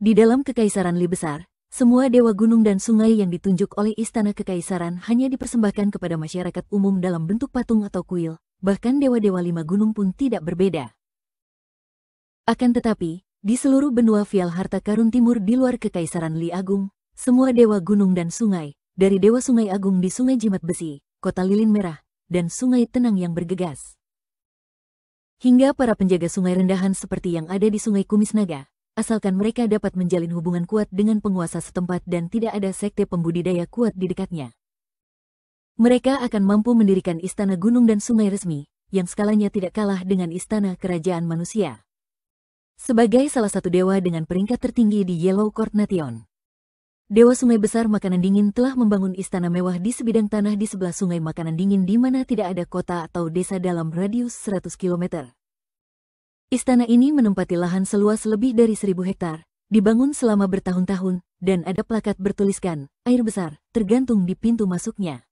Di dalam Kekaisaran Li Besar, semua dewa gunung dan sungai yang ditunjuk oleh Istana Kekaisaran hanya dipersembahkan kepada masyarakat umum dalam bentuk patung atau kuil, bahkan dewa-dewa 5 gunung pun tidak berbeda. Akan tetapi, di seluruh benua Vial Harta Karun Timur di luar Kekaisaran Li Agung, semua dewa gunung dan sungai, dari Dewa Sungai Agung di Sungai Jimat Besi, Kota Lilin Merah, dan Sungai Tenang yang bergegas, hingga para penjaga sungai rendahan seperti yang ada di Sungai Kumis Naga, asalkan mereka dapat menjalin hubungan kuat dengan penguasa setempat dan tidak ada sekte pembudidaya kuat di dekatnya. Mereka akan mampu mendirikan istana gunung dan sungai resmi, yang skalanya tidak kalah dengan istana kerajaan manusia. Sebagai salah satu dewa dengan peringkat tertinggi di Yellow Court Nation, Dewa Sungai Besar Makanan Dingin telah membangun istana mewah di sebidang tanah di sebelah sungai Makanan Dingin di mana tidak ada kota atau desa dalam radius 100 km. Istana ini menempati lahan seluas lebih dari 1000 hektar, dibangun selama bertahun-tahun, dan ada plakat bertuliskan, air besar, tergantung di pintu masuknya.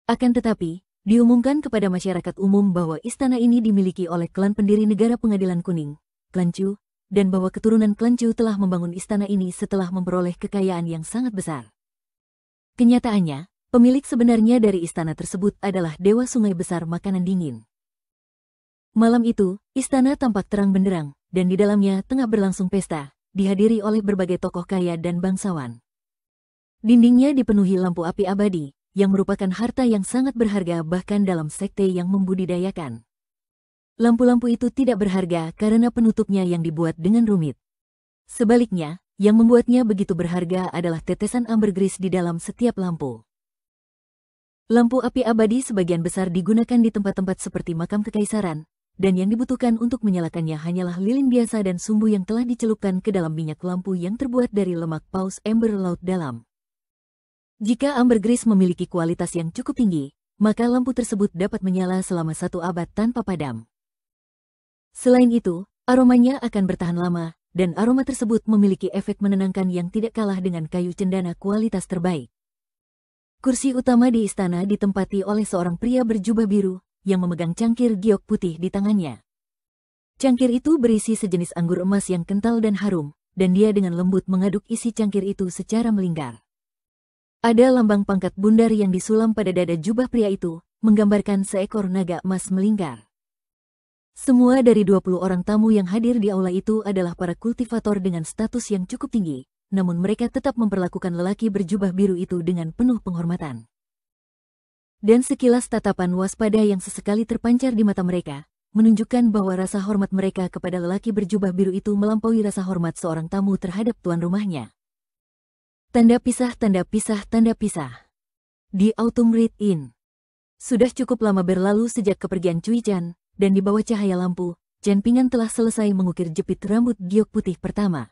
Akan tetapi, diumumkan kepada masyarakat umum bahwa istana ini dimiliki oleh klan pendiri negara Pengadilan Kuning, Klan Chu, dan bahwa keturunan Klan Chu telah membangun istana ini setelah memperoleh kekayaan yang sangat besar. Kenyataannya, pemilik sebenarnya dari istana tersebut adalah Dewa Sungai Besar Makanan Dingin. Malam itu, istana tampak terang benderang, dan di dalamnya tengah berlangsung pesta, dihadiri oleh berbagai tokoh kaya dan bangsawan. Dindingnya dipenuhi lampu api abadi, yang merupakan harta yang sangat berharga bahkan dalam sekte yang membudidayakan. Lampu-lampu itu tidak berharga karena penutupnya yang dibuat dengan rumit. Sebaliknya, yang membuatnya begitu berharga adalah tetesan ambergris di dalam setiap lampu. Lampu api abadi sebagian besar digunakan di tempat-tempat seperti makam kekaisaran, dan yang dibutuhkan untuk menyalakannya hanyalah lilin biasa dan sumbu yang telah dicelupkan ke dalam minyak lampu yang terbuat dari lemak paus ember laut dalam. Jika ambergris memiliki kualitas yang cukup tinggi, maka lampu tersebut dapat menyala selama 1 abad tanpa padam. Selain itu, aromanya akan bertahan lama, dan aroma tersebut memiliki efek menenangkan yang tidak kalah dengan kayu cendana kualitas terbaik. Kursi utama di istana ditempati oleh seorang pria berjubah biru, yang memegang cangkir giok putih di tangannya. Cangkir itu berisi sejenis anggur emas yang kental dan harum, dan dia dengan lembut mengaduk isi cangkir itu secara melingkar. Ada lambang pangkat bundar yang disulam pada dada jubah pria itu, menggambarkan seekor naga emas melingkar. Semua dari 20 orang tamu yang hadir di aula itu adalah para kultivator dengan status yang cukup tinggi, namun mereka tetap memperlakukan lelaki berjubah biru itu dengan penuh penghormatan. Dan sekilas tatapan waspada yang sesekali terpancar di mata mereka, menunjukkan bahwa rasa hormat mereka kepada lelaki berjubah biru itu melampaui rasa hormat seorang tamu terhadap tuan rumahnya. Tanda pisah, tanda pisah, tanda pisah. Di Autumn Read Inn. Sudah cukup lama berlalu sejak kepergian Cui Chan, dan di bawah cahaya lampu, Chen Pingan telah selesai mengukir jepit rambut giok putih pertama.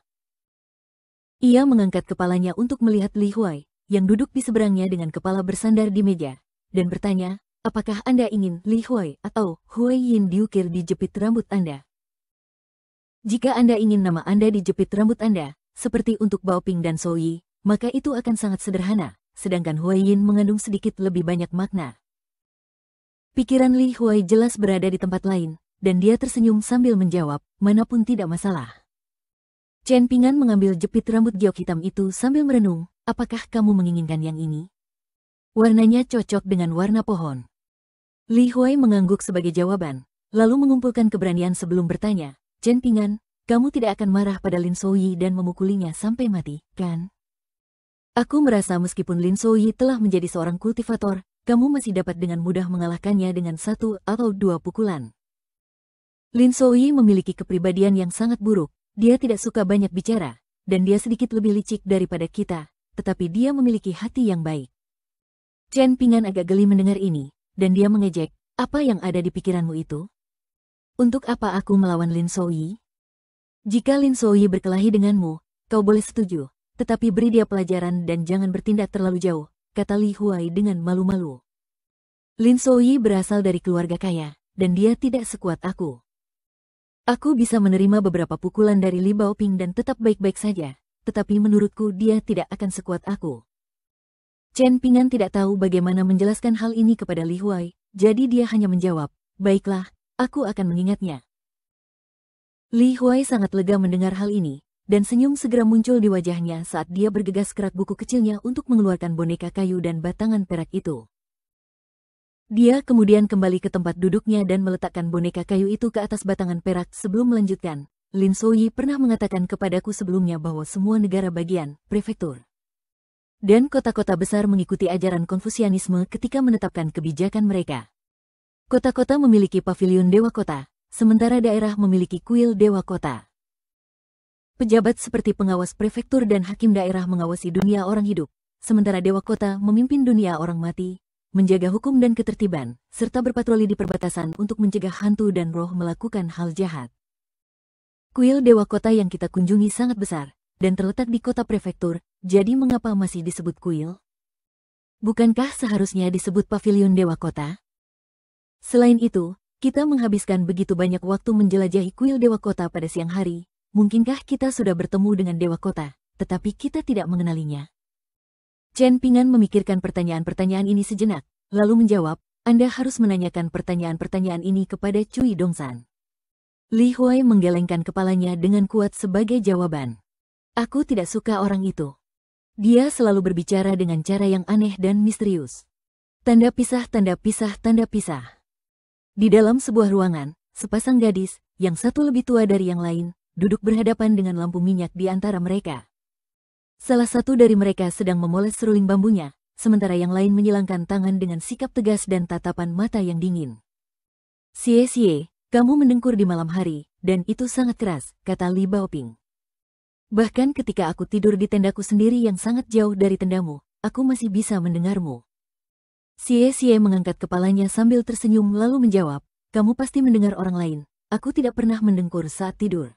Ia mengangkat kepalanya untuk melihat Li Huai, yang duduk di seberangnya dengan kepala bersandar di meja, dan bertanya, apakah Anda ingin Li Huai atau Huai Yin diukir di jepit rambut Anda? Jika Anda ingin nama Anda dijepit rambut Anda, seperti untuk Baoping dan Souyi, maka itu akan sangat sederhana, sedangkan Huai Yin mengandung sedikit lebih banyak makna. Pikiran Li Huai jelas berada di tempat lain, dan dia tersenyum sambil menjawab, manapun tidak masalah. Chen Pingan mengambil jepit rambut giok hitam itu sambil merenung, apakah kamu menginginkan yang ini? Warnanya cocok dengan warna pohon. Li Huai mengangguk sebagai jawaban, lalu mengumpulkan keberanian sebelum bertanya, Chen Pingan, kamu tidak akan marah pada Lin Souyi dan memukulinya sampai mati, kan? Aku merasa meskipun Lin Souyi telah menjadi seorang kultivator, kamu masih dapat dengan mudah mengalahkannya dengan 1 atau 2 pukulan. Lin Souyi memiliki kepribadian yang sangat buruk, dia tidak suka banyak bicara, dan dia sedikit lebih licik daripada kita, tetapi dia memiliki hati yang baik. Chen Pingan agak geli mendengar ini, dan dia mengejek, apa yang ada di pikiranmu itu? Untuk apa aku melawan Lin Souyi? Jika Lin Souyi berkelahi denganmu, kau boleh setuju, tetapi beri dia pelajaran dan jangan bertindak terlalu jauh, kata Li Huai dengan malu-malu. Lin Souyi berasal dari keluarga kaya, dan dia tidak sekuat aku. Aku bisa menerima beberapa pukulan dari Li Baoping dan tetap baik-baik saja, tetapi menurutku dia tidak akan sekuat aku. Chen Pingan tidak tahu bagaimana menjelaskan hal ini kepada Li Huai, jadi dia hanya menjawab, baiklah, aku akan mengingatnya. Li Huai sangat lega mendengar hal ini, dan senyum segera muncul di wajahnya saat dia bergegas kerak buku kecilnya untuk mengeluarkan boneka kayu dan batangan perak itu. Dia kemudian kembali ke tempat duduknya dan meletakkan boneka kayu itu ke atas batangan perak sebelum melanjutkan. Lin Souyi pernah mengatakan kepadaku sebelumnya bahwa semua negara bagian, prefektur, dan kota-kota besar mengikuti ajaran Konfusianisme ketika menetapkan kebijakan mereka. Kota-kota memiliki pavilion Dewa Kota, sementara daerah memiliki kuil Dewa Kota. Pejabat seperti pengawas prefektur dan hakim daerah mengawasi dunia orang hidup, sementara Dewa Kota memimpin dunia orang mati, menjaga hukum dan ketertiban, serta berpatroli di perbatasan untuk mencegah hantu dan roh melakukan hal jahat. Kuil Dewa Kota yang kita kunjungi sangat besar, dan terletak di kota prefektur, jadi mengapa masih disebut kuil? Bukankah seharusnya disebut pavilion Dewa Kota? Selain itu, kita menghabiskan begitu banyak waktu menjelajahi kuil Dewa Kota pada siang hari, mungkinkah kita sudah bertemu dengan Dewa Kota, tetapi kita tidak mengenalinya? Chen Pingan memikirkan pertanyaan-pertanyaan ini sejenak, lalu menjawab, Anda harus menanyakan pertanyaan-pertanyaan ini kepada Cui Dongsan. Li Huai menggelengkan kepalanya dengan kuat sebagai jawaban. Aku tidak suka orang itu. Dia selalu berbicara dengan cara yang aneh dan misterius. Tanda pisah, tanda pisah, tanda pisah. Di dalam sebuah ruangan, sepasang gadis, yang satu lebih tua dari yang lain, duduk berhadapan dengan lampu minyak di antara mereka. Salah satu dari mereka sedang memoles seruling bambunya, sementara yang lain menyilangkan tangan dengan sikap tegas dan tatapan mata yang dingin. "Xie, kamu mendengkur di malam hari, dan itu sangat keras," kata Li Baoping. "Bahkan ketika aku tidur di tendaku sendiri yang sangat jauh dari tendamu, aku masih bisa mendengarmu." Xie mengangkat kepalanya sambil tersenyum lalu menjawab, "Kamu pasti mendengar orang lain, aku tidak pernah mendengkur saat tidur."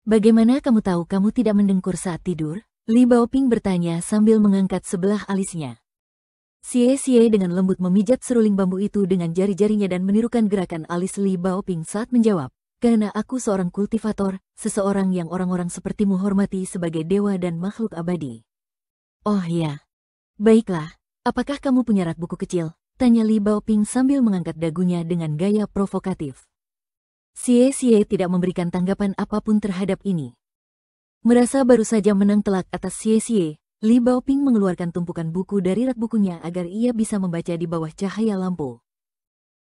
"Bagaimana kamu tahu kamu tidak mendengkur saat tidur?" Li Baoping bertanya sambil mengangkat sebelah alisnya. Xie dengan lembut memijat seruling bambu itu dengan jari-jarinya dan menirukan gerakan alis Li Baoping saat menjawab, "Karena aku seorang kultivator, seseorang yang orang-orang sepertimu hormati sebagai dewa dan makhluk abadi." "Oh ya. Baiklah, apakah kamu punya rak buku kecil?" tanya Li Baoping sambil mengangkat dagunya dengan gaya provokatif. Xie tidak memberikan tanggapan apapun terhadap ini. Merasa baru saja menang telak atas Xie, Li Baoping mengeluarkan tumpukan buku dari rak bukunya agar ia bisa membaca di bawah cahaya lampu.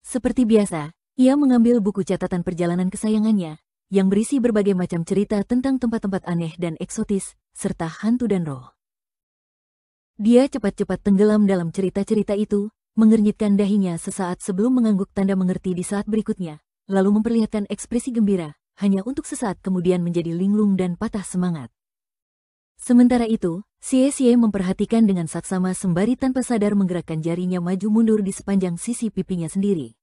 Seperti biasa, ia mengambil buku catatan perjalanan kesayangannya, yang berisi berbagai macam cerita tentang tempat-tempat aneh dan eksotis, serta hantu dan roh. Dia cepat-cepat tenggelam dalam cerita-cerita itu, mengernyitkan dahinya sesaat sebelum mengangguk tanda mengerti di saat berikutnya, lalu memperlihatkan ekspresi gembira, hanya untuk sesaat kemudian menjadi linglung dan patah semangat. Sementara itu, Xie memperhatikan dengan saksama sembari tanpa sadar menggerakkan jarinya maju mundur di sepanjang sisi pipinya sendiri.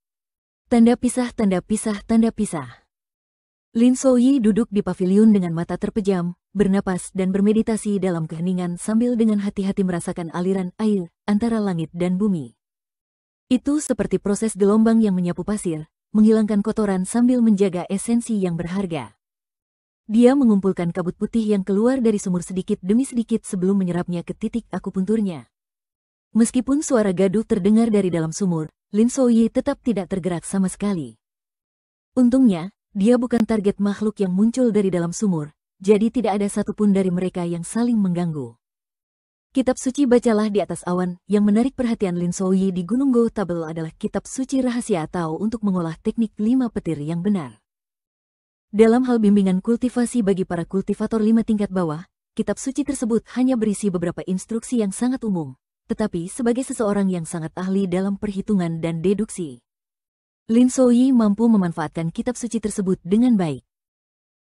Tanda pisah, tanda pisah, tanda pisah. Lin Souyi duduk di pavilion dengan mata terpejam, bernapas dan bermeditasi dalam keheningan sambil dengan hati-hati merasakan aliran air antara langit dan bumi. Itu seperti proses gelombang yang menyapu pasir, menghilangkan kotoran sambil menjaga esensi yang berharga. Dia mengumpulkan kabut putih yang keluar dari sumur sedikit demi sedikit sebelum menyerapnya ke titik akupunturnya. Meskipun suara gaduh terdengar dari dalam sumur, Lin Souyi tetap tidak tergerak sama sekali. Untungnya, dia bukan target makhluk yang muncul dari dalam sumur, jadi tidak ada satupun dari mereka yang saling mengganggu. Kitab suci bacalah di atas awan yang menarik perhatian Lin Souyi di Gunung Go Table adalah kitab suci rahasia Tao untuk mengolah teknik 5 petir yang benar. Dalam hal bimbingan kultivasi bagi para kultivator 5 tingkat bawah, kitab suci tersebut hanya berisi beberapa instruksi yang sangat umum, tetapi sebagai seseorang yang sangat ahli dalam perhitungan dan deduksi, Lin Souyi mampu memanfaatkan kitab suci tersebut dengan baik.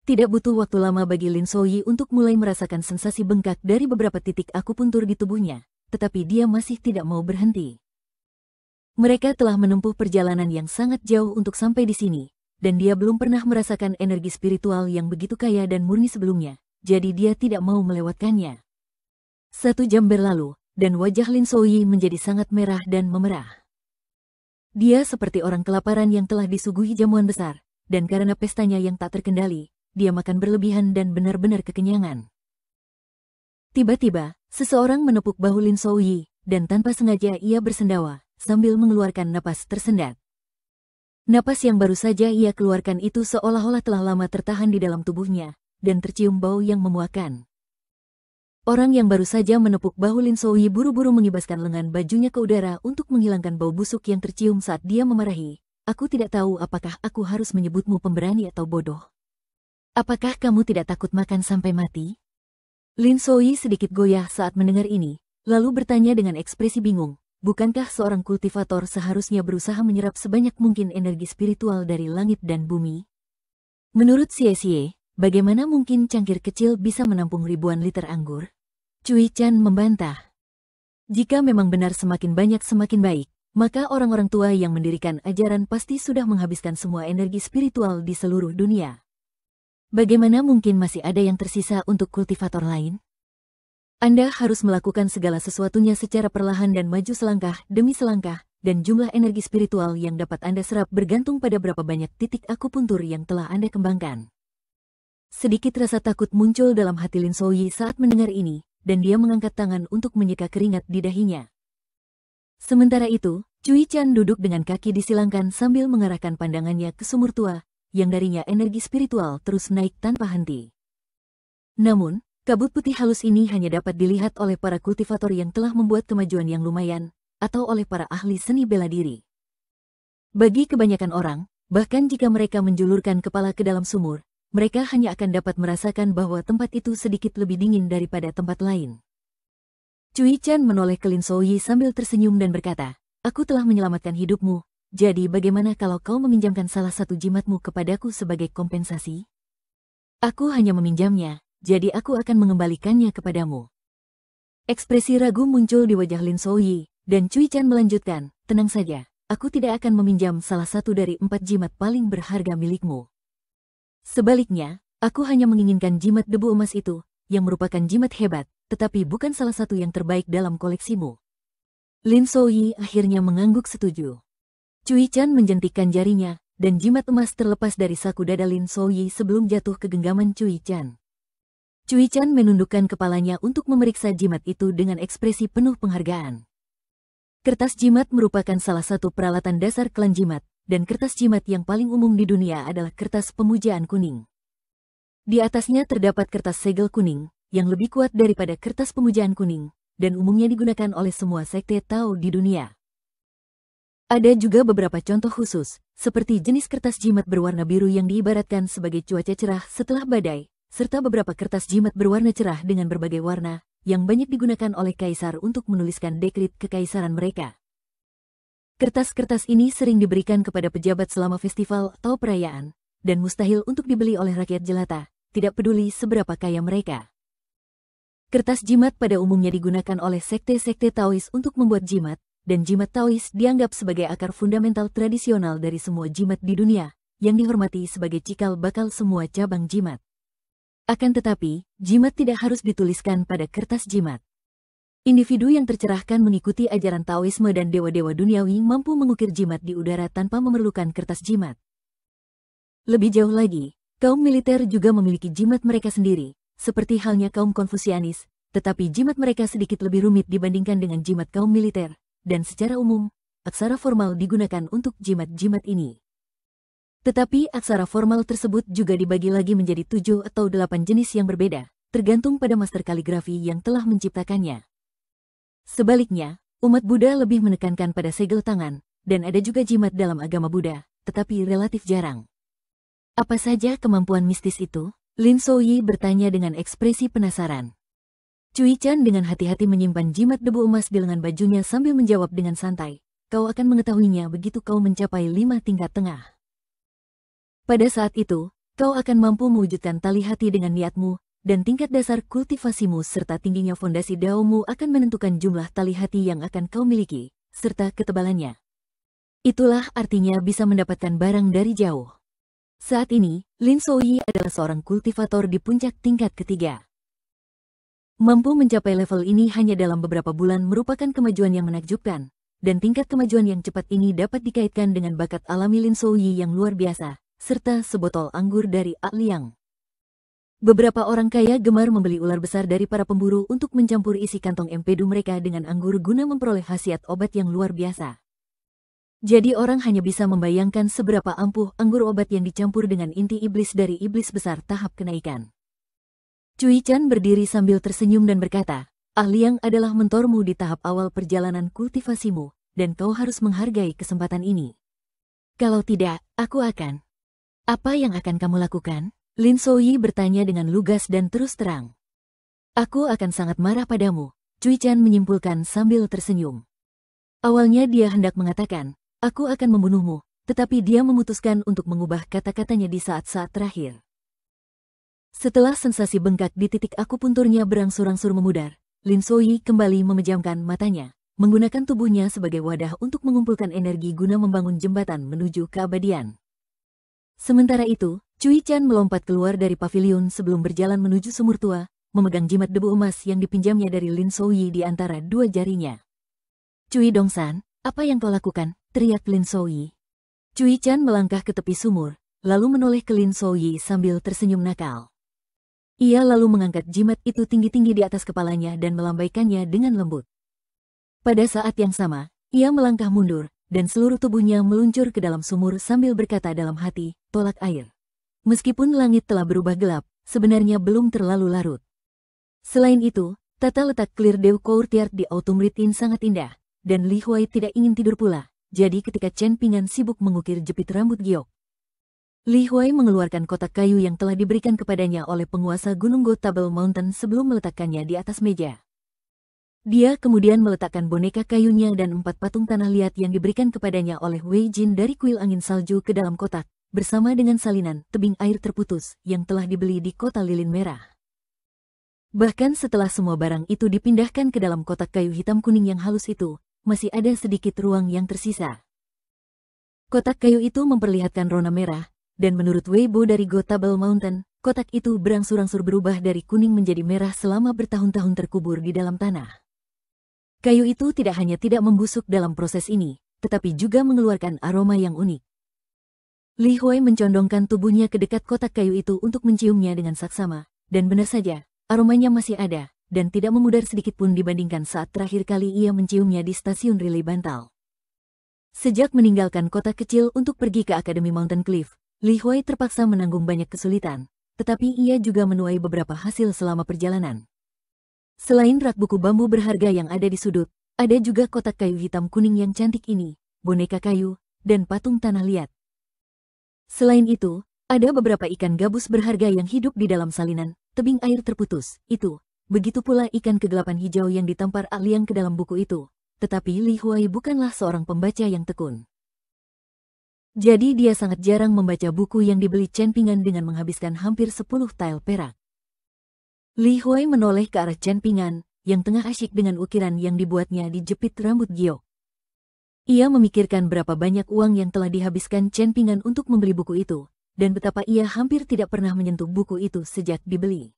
Tidak butuh waktu lama bagi Lin Souyi untuk mulai merasakan sensasi bengkak dari beberapa titik akupuntur di tubuhnya, tetapi dia masih tidak mau berhenti. Mereka telah menempuh perjalanan yang sangat jauh untuk sampai di sini, dan dia belum pernah merasakan energi spiritual yang begitu kaya dan murni sebelumnya, jadi dia tidak mau melewatkannya. 1 jam berlalu, dan wajah Lin Souyi menjadi sangat merah dan memerah. Dia seperti orang kelaparan yang telah disuguhi jamuan besar, dan karena pestanya yang tak terkendali, dia makan berlebihan dan benar-benar kekenyangan. Tiba-tiba, seseorang menepuk bahu Lin Souyi, dan tanpa sengaja ia bersendawa, sambil mengeluarkan napas tersendat. Napas yang baru saja ia keluarkan itu seolah-olah telah lama tertahan di dalam tubuhnya, dan tercium bau yang memuakkan. Orang yang baru saja menepuk bahu Lin Souyi buru-buru mengibaskan lengan bajunya ke udara untuk menghilangkan bau busuk yang tercium saat dia memarahi. Aku tidak tahu apakah aku harus menyebutmu pemberani atau bodoh. Apakah kamu tidak takut makan sampai mati? Lin Souyi sedikit goyah saat mendengar ini, lalu bertanya dengan ekspresi bingung. Bukankah seorang kultivator seharusnya berusaha menyerap sebanyak mungkin energi spiritual dari langit dan bumi? Menurut Xie, bagaimana mungkin cangkir kecil bisa menampung ribuan liter anggur? Cui Chan membantah. Jika memang benar semakin banyak semakin baik, maka orang-orang tua yang mendirikan ajaran pasti sudah menghabiskan semua energi spiritual di seluruh dunia. Bagaimana mungkin masih ada yang tersisa untuk kultivator lain? Anda harus melakukan segala sesuatunya secara perlahan dan maju selangkah demi selangkah, dan jumlah energi spiritual yang dapat Anda serap bergantung pada berapa banyak titik akupuntur yang telah Anda kembangkan. Sedikit rasa takut muncul dalam hati Lin Souyi saat mendengar ini, dan dia mengangkat tangan untuk menyeka keringat di dahinya. Sementara itu, Cui Chan duduk dengan kaki disilangkan sambil mengarahkan pandangannya ke sumur tua, yang darinya energi spiritual terus naik tanpa henti. Namun, kabut putih halus ini hanya dapat dilihat oleh para kultivator yang telah membuat kemajuan yang lumayan, atau oleh para ahli seni bela diri. Bagi kebanyakan orang, bahkan jika mereka menjulurkan kepala ke dalam sumur, mereka hanya akan dapat merasakan bahwa tempat itu sedikit lebih dingin daripada tempat lain. Cui Chan menoleh ke Lin Souyi sambil tersenyum dan berkata, "Aku telah menyelamatkan hidupmu, jadi bagaimana kalau kau meminjamkan salah satu jimatmu kepadaku sebagai kompensasi?" "Aku hanya meminjamnya, jadi aku akan mengembalikannya kepadamu." Ekspresi ragu muncul di wajah Lin Souyi, dan Cui Chan melanjutkan, "Tenang saja, aku tidak akan meminjam salah satu dari 4 jimat paling berharga milikmu. Sebaliknya, aku hanya menginginkan jimat debu emas itu, yang merupakan jimat hebat, tetapi bukan salah satu yang terbaik dalam koleksimu." Lin Souyi akhirnya mengangguk setuju. Cui Chan menjentikkan jarinya, dan jimat emas terlepas dari saku dada Lin Souyi sebelum jatuh ke genggaman Cui Chan. Cui Chan menundukkan kepalanya untuk memeriksa jimat itu dengan ekspresi penuh penghargaan. Kertas jimat merupakan salah satu peralatan dasar klan jimat, dan kertas jimat yang paling umum di dunia adalah kertas pemujaan kuning. Di atasnya terdapat kertas segel kuning, yang lebih kuat daripada kertas pemujaan kuning, dan umumnya digunakan oleh semua sekte Tao di dunia. Ada juga beberapa contoh khusus, seperti jenis kertas jimat berwarna biru yang diibaratkan sebagai cuaca cerah setelah badai, serta beberapa kertas jimat berwarna cerah dengan berbagai warna, yang banyak digunakan oleh kaisar untuk menuliskan dekrit kekaisaran mereka. Kertas-kertas ini sering diberikan kepada pejabat selama festival atau perayaan, dan mustahil untuk dibeli oleh rakyat jelata, tidak peduli seberapa kaya mereka. Kertas jimat pada umumnya digunakan oleh sekte-sekte Taois untuk membuat jimat, dan jimat Taois dianggap sebagai akar fundamental tradisional dari semua jimat di dunia, yang dihormati sebagai cikal bakal semua cabang jimat. Akan tetapi, jimat tidak harus dituliskan pada kertas jimat. Individu yang tercerahkan mengikuti ajaran Taoisme dan dewa-dewa duniawi mampu mengukir jimat di udara tanpa memerlukan kertas jimat. Lebih jauh lagi, kaum militer juga memiliki jimat mereka sendiri, seperti halnya kaum Konfusianis, tetapi jimat mereka sedikit lebih rumit dibandingkan dengan jimat kaum militer, dan secara umum, aksara formal digunakan untuk jimat-jimat ini. Tetapi aksara formal tersebut juga dibagi lagi menjadi 7 atau 8 jenis yang berbeda, tergantung pada master kaligrafi yang telah menciptakannya. Sebaliknya, umat Buddha lebih menekankan pada segel tangan, dan ada juga jimat dalam agama Buddha, tetapi relatif jarang. Apa saja kemampuan mistis itu? Lin Souyi bertanya dengan ekspresi penasaran. Cui Chan dengan hati-hati menyimpan jimat debu emas di lengan bajunya sambil menjawab dengan santai, "Kau akan mengetahuinya begitu kau mencapai 5 tingkat tengah. Pada saat itu, kau akan mampu mewujudkan tali hati dengan niatmu, dan tingkat dasar kultivasimu serta tingginya fondasi daomu akan menentukan jumlah tali hati yang akan kau miliki, serta ketebalannya. Itulah artinya bisa mendapatkan barang dari jauh." Saat ini, Lin Souyi adalah seorang kultivator di puncak tingkat ketiga. Mampu mencapai level ini hanya dalam beberapa bulan merupakan kemajuan yang menakjubkan, dan tingkat kemajuan yang cepat ini dapat dikaitkan dengan bakat alami Lin Souyi yang luar biasa, serta sebotol anggur dari A Liang. Beberapa orang kaya gemar membeli ular besar dari para pemburu untuk mencampur isi kantong empedu mereka dengan anggur guna memperoleh khasiat obat yang luar biasa. Jadi orang hanya bisa membayangkan seberapa ampuh anggur obat yang dicampur dengan inti iblis dari iblis besar tahap kenaikan. Cui Chan berdiri sambil tersenyum dan berkata, Ah Liang adalah mentormu di tahap awal perjalanan kultivasimu, dan kau harus menghargai kesempatan ini. Kalau tidak, aku akan. Apa yang akan kamu lakukan? Lin Souyi bertanya dengan lugas dan terus terang. Aku akan sangat marah padamu, Cui Chan menyimpulkan sambil tersenyum. Awalnya dia hendak mengatakan, aku akan membunuhmu, tetapi dia memutuskan untuk mengubah kata-katanya di saat-saat terakhir. Setelah sensasi bengkak di titik akupunturnya berangsur-angsur memudar, Lin Souyi kembali memejamkan matanya, menggunakan tubuhnya sebagai wadah untuk mengumpulkan energi guna membangun jembatan menuju keabadian. Sementara itu, Cui Chan melompat keluar dari pavilion sebelum berjalan menuju sumur tua, memegang jimat debu emas yang dipinjamnya dari Lin Souyi di antara dua jarinya. Cui Dongsan, apa yang kau lakukan? Teriak Lin Souyi. Cui Chan melangkah ke tepi sumur, lalu menoleh ke Lin Souyi sambil tersenyum nakal. Ia lalu mengangkat jimat itu tinggi-tinggi di atas kepalanya dan melambaikannya dengan lembut. Pada saat yang sama, ia melangkah mundur, dan seluruh tubuhnya meluncur ke dalam sumur sambil berkata dalam hati, tolak air. Meskipun langit telah berubah gelap, sebenarnya belum terlalu larut. Selain itu, tata letak Clear Dew Courtyard di Autumn Ritin sangat indah, dan Li Huai tidak ingin tidur pula, jadi ketika Chen Pingan sibuk mengukir jepit rambut giok, Li Huai mengeluarkan kotak kayu yang telah diberikan kepadanya oleh penguasa Gunung Go Table Mountain sebelum meletakkannya di atas meja. Dia kemudian meletakkan boneka kayunya dan 4 patung tanah liat yang diberikan kepadanya oleh Wei Jin dari kuil angin salju ke dalam kotak, bersama dengan salinan tebing air terputus yang telah dibeli di kota lilin merah. Bahkan setelah semua barang itu dipindahkan ke dalam kotak kayu hitam kuning yang halus itu, masih ada sedikit ruang yang tersisa. Kotak kayu itu memperlihatkan rona merah, dan menurut Wei Bo dari Go Table Mountain, kotak itu berangsur-angsur berubah dari kuning menjadi merah selama bertahun-tahun terkubur di dalam tanah. Kayu itu tidak hanya tidak membusuk dalam proses ini, tetapi juga mengeluarkan aroma yang unik. Li Huai mencondongkan tubuhnya ke dekat kotak kayu itu untuk menciumnya dengan saksama, dan benar saja, aromanya masih ada, dan tidak memudar sedikitpun dibandingkan saat terakhir kali ia menciumnya di stasiun relay Bantal. Sejak meninggalkan kota kecil untuk pergi ke Akademi Mountain Cliff, Li Huai terpaksa menanggung banyak kesulitan, tetapi ia juga menuai beberapa hasil selama perjalanan. Selain rak buku bambu berharga yang ada di sudut, ada juga kotak kayu hitam kuning yang cantik ini, boneka kayu, dan patung tanah liat. Selain itu, ada beberapa ikan gabus berharga yang hidup di dalam salinan tebing air terputus itu. Begitu pula ikan kegelapan hijau yang ditampar Ah Liang ke dalam buku itu. Tetapi Li Huai bukanlah seorang pembaca yang tekun. Jadi dia sangat jarang membaca buku yang dibeli Chen Pingan dengan menghabiskan hampir 10 tael perak. Li Huai menoleh ke arah Chen Pingan, yang tengah asyik dengan ukiran yang dibuatnya di jepit rambut giok. Ia memikirkan berapa banyak uang yang telah dihabiskan Chen Pingan untuk membeli buku itu, dan betapa ia hampir tidak pernah menyentuh buku itu sejak dibeli.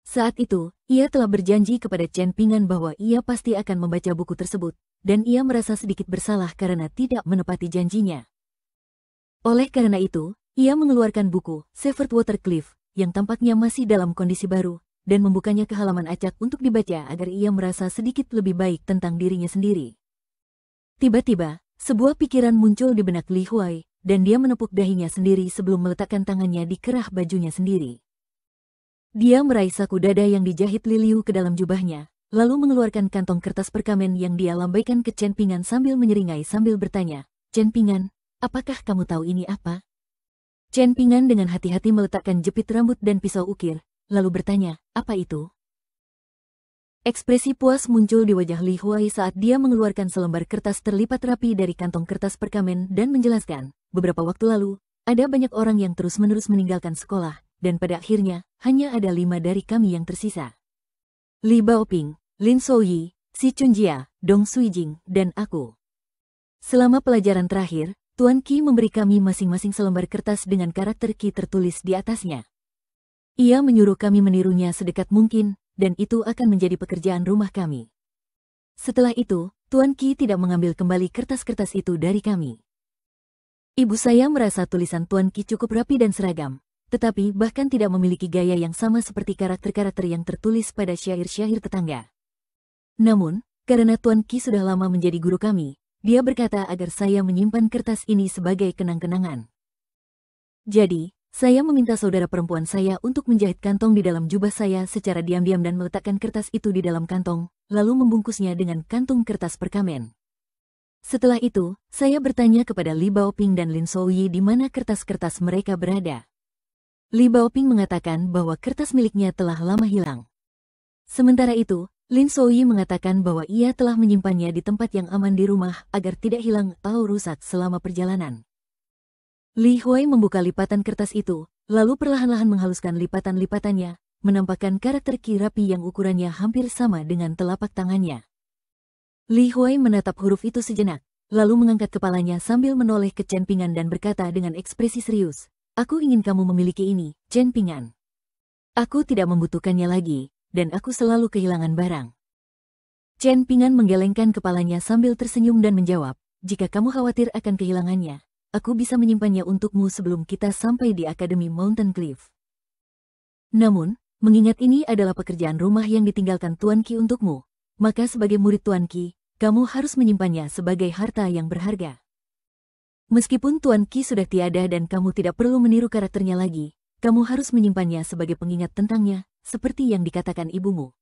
Saat itu, ia telah berjanji kepada Chen Pingan bahwa ia pasti akan membaca buku tersebut, dan ia merasa sedikit bersalah karena tidak menepati janjinya. Oleh karena itu, ia mengeluarkan buku Severed Water Cliff, yang tampaknya masih dalam kondisi baru, dan membukanya ke halaman acak untuk dibaca agar ia merasa sedikit lebih baik tentang dirinya sendiri. Tiba-tiba, sebuah pikiran muncul di benak Li Huai, dan dia menepuk dahinya sendiri sebelum meletakkan tangannya di kerah bajunya sendiri. Dia meraih saku dada yang dijahit Li Liu ke dalam jubahnya, lalu mengeluarkan kantong kertas perkamen yang dia lambaikan ke Chen Pingan sambil menyeringai sambil bertanya, Chen Pingan, apakah kamu tahu ini apa? Chen Pingan dengan hati-hati meletakkan jepit rambut dan pisau ukir, lalu bertanya, apa itu? Ekspresi puas muncul di wajah Li Huai saat dia mengeluarkan selembar kertas terlipat rapi dari kantong kertas perkamen dan menjelaskan, beberapa waktu lalu, ada banyak orang yang terus-menerus meninggalkan sekolah, dan pada akhirnya, hanya ada 5 dari kami yang tersisa. Li Baoping, Lin Souyi, Si Chunjia, Dong Suijing, dan aku. Selama pelajaran terakhir, Tuan Qi memberi kami masing-masing selembar kertas dengan karakter Qi tertulis di atasnya. Ia menyuruh kami menirunya sedekat mungkin, dan itu akan menjadi pekerjaan rumah kami. Setelah itu, Tuan Qi tidak mengambil kembali kertas-kertas itu dari kami. Ibu saya merasa tulisan Tuan Qi cukup rapi dan seragam, tetapi bahkan tidak memiliki gaya yang sama seperti karakter-karakter yang tertulis pada syair-syair tetangga. Namun, karena Tuan Qi sudah lama menjadi guru kami, dia berkata agar saya menyimpan kertas ini sebagai kenang-kenangan. Jadi, Saya meminta saudara perempuan saya untuk menjahit kantong di dalam jubah saya secara diam-diam dan meletakkan kertas itu di dalam kantong, lalu membungkusnya dengan kantung kertas perkamen. Setelah itu, saya bertanya kepada Li Baoping dan Lin Souyi di mana kertas-kertas mereka berada. Li Baoping mengatakan bahwa kertas miliknya telah lama hilang. Sementara itu, Lin Souyi mengatakan bahwa ia telah menyimpannya di tempat yang aman di rumah agar tidak hilang atau rusak selama perjalanan. Li Huai membuka lipatan kertas itu, lalu perlahan-lahan menghaluskan lipatan-lipatannya, menampakkan karakter Qi rapi yang ukurannya hampir sama dengan telapak tangannya. Li Huai menatap huruf itu sejenak, lalu mengangkat kepalanya sambil menoleh ke Chen Pingan dan berkata dengan ekspresi serius, "Aku ingin kamu memiliki ini, Chen Pingan. Aku tidak membutuhkannya lagi, dan aku selalu kehilangan barang." Chen Pingan menggelengkan kepalanya sambil tersenyum dan menjawab, "Jika kamu khawatir akan kehilangannya, aku bisa menyimpannya untukmu sebelum kita sampai di Akademi Mountain Cliff. Namun, mengingat ini adalah pekerjaan rumah yang ditinggalkan Tuan Qi untukmu, maka sebagai murid Tuan Qi, kamu harus menyimpannya sebagai harta yang berharga. Meskipun Tuan Qi sudah tiada dan kamu tidak perlu meniru karakternya lagi, kamu harus menyimpannya sebagai pengingat tentangnya, seperti yang dikatakan ibumu."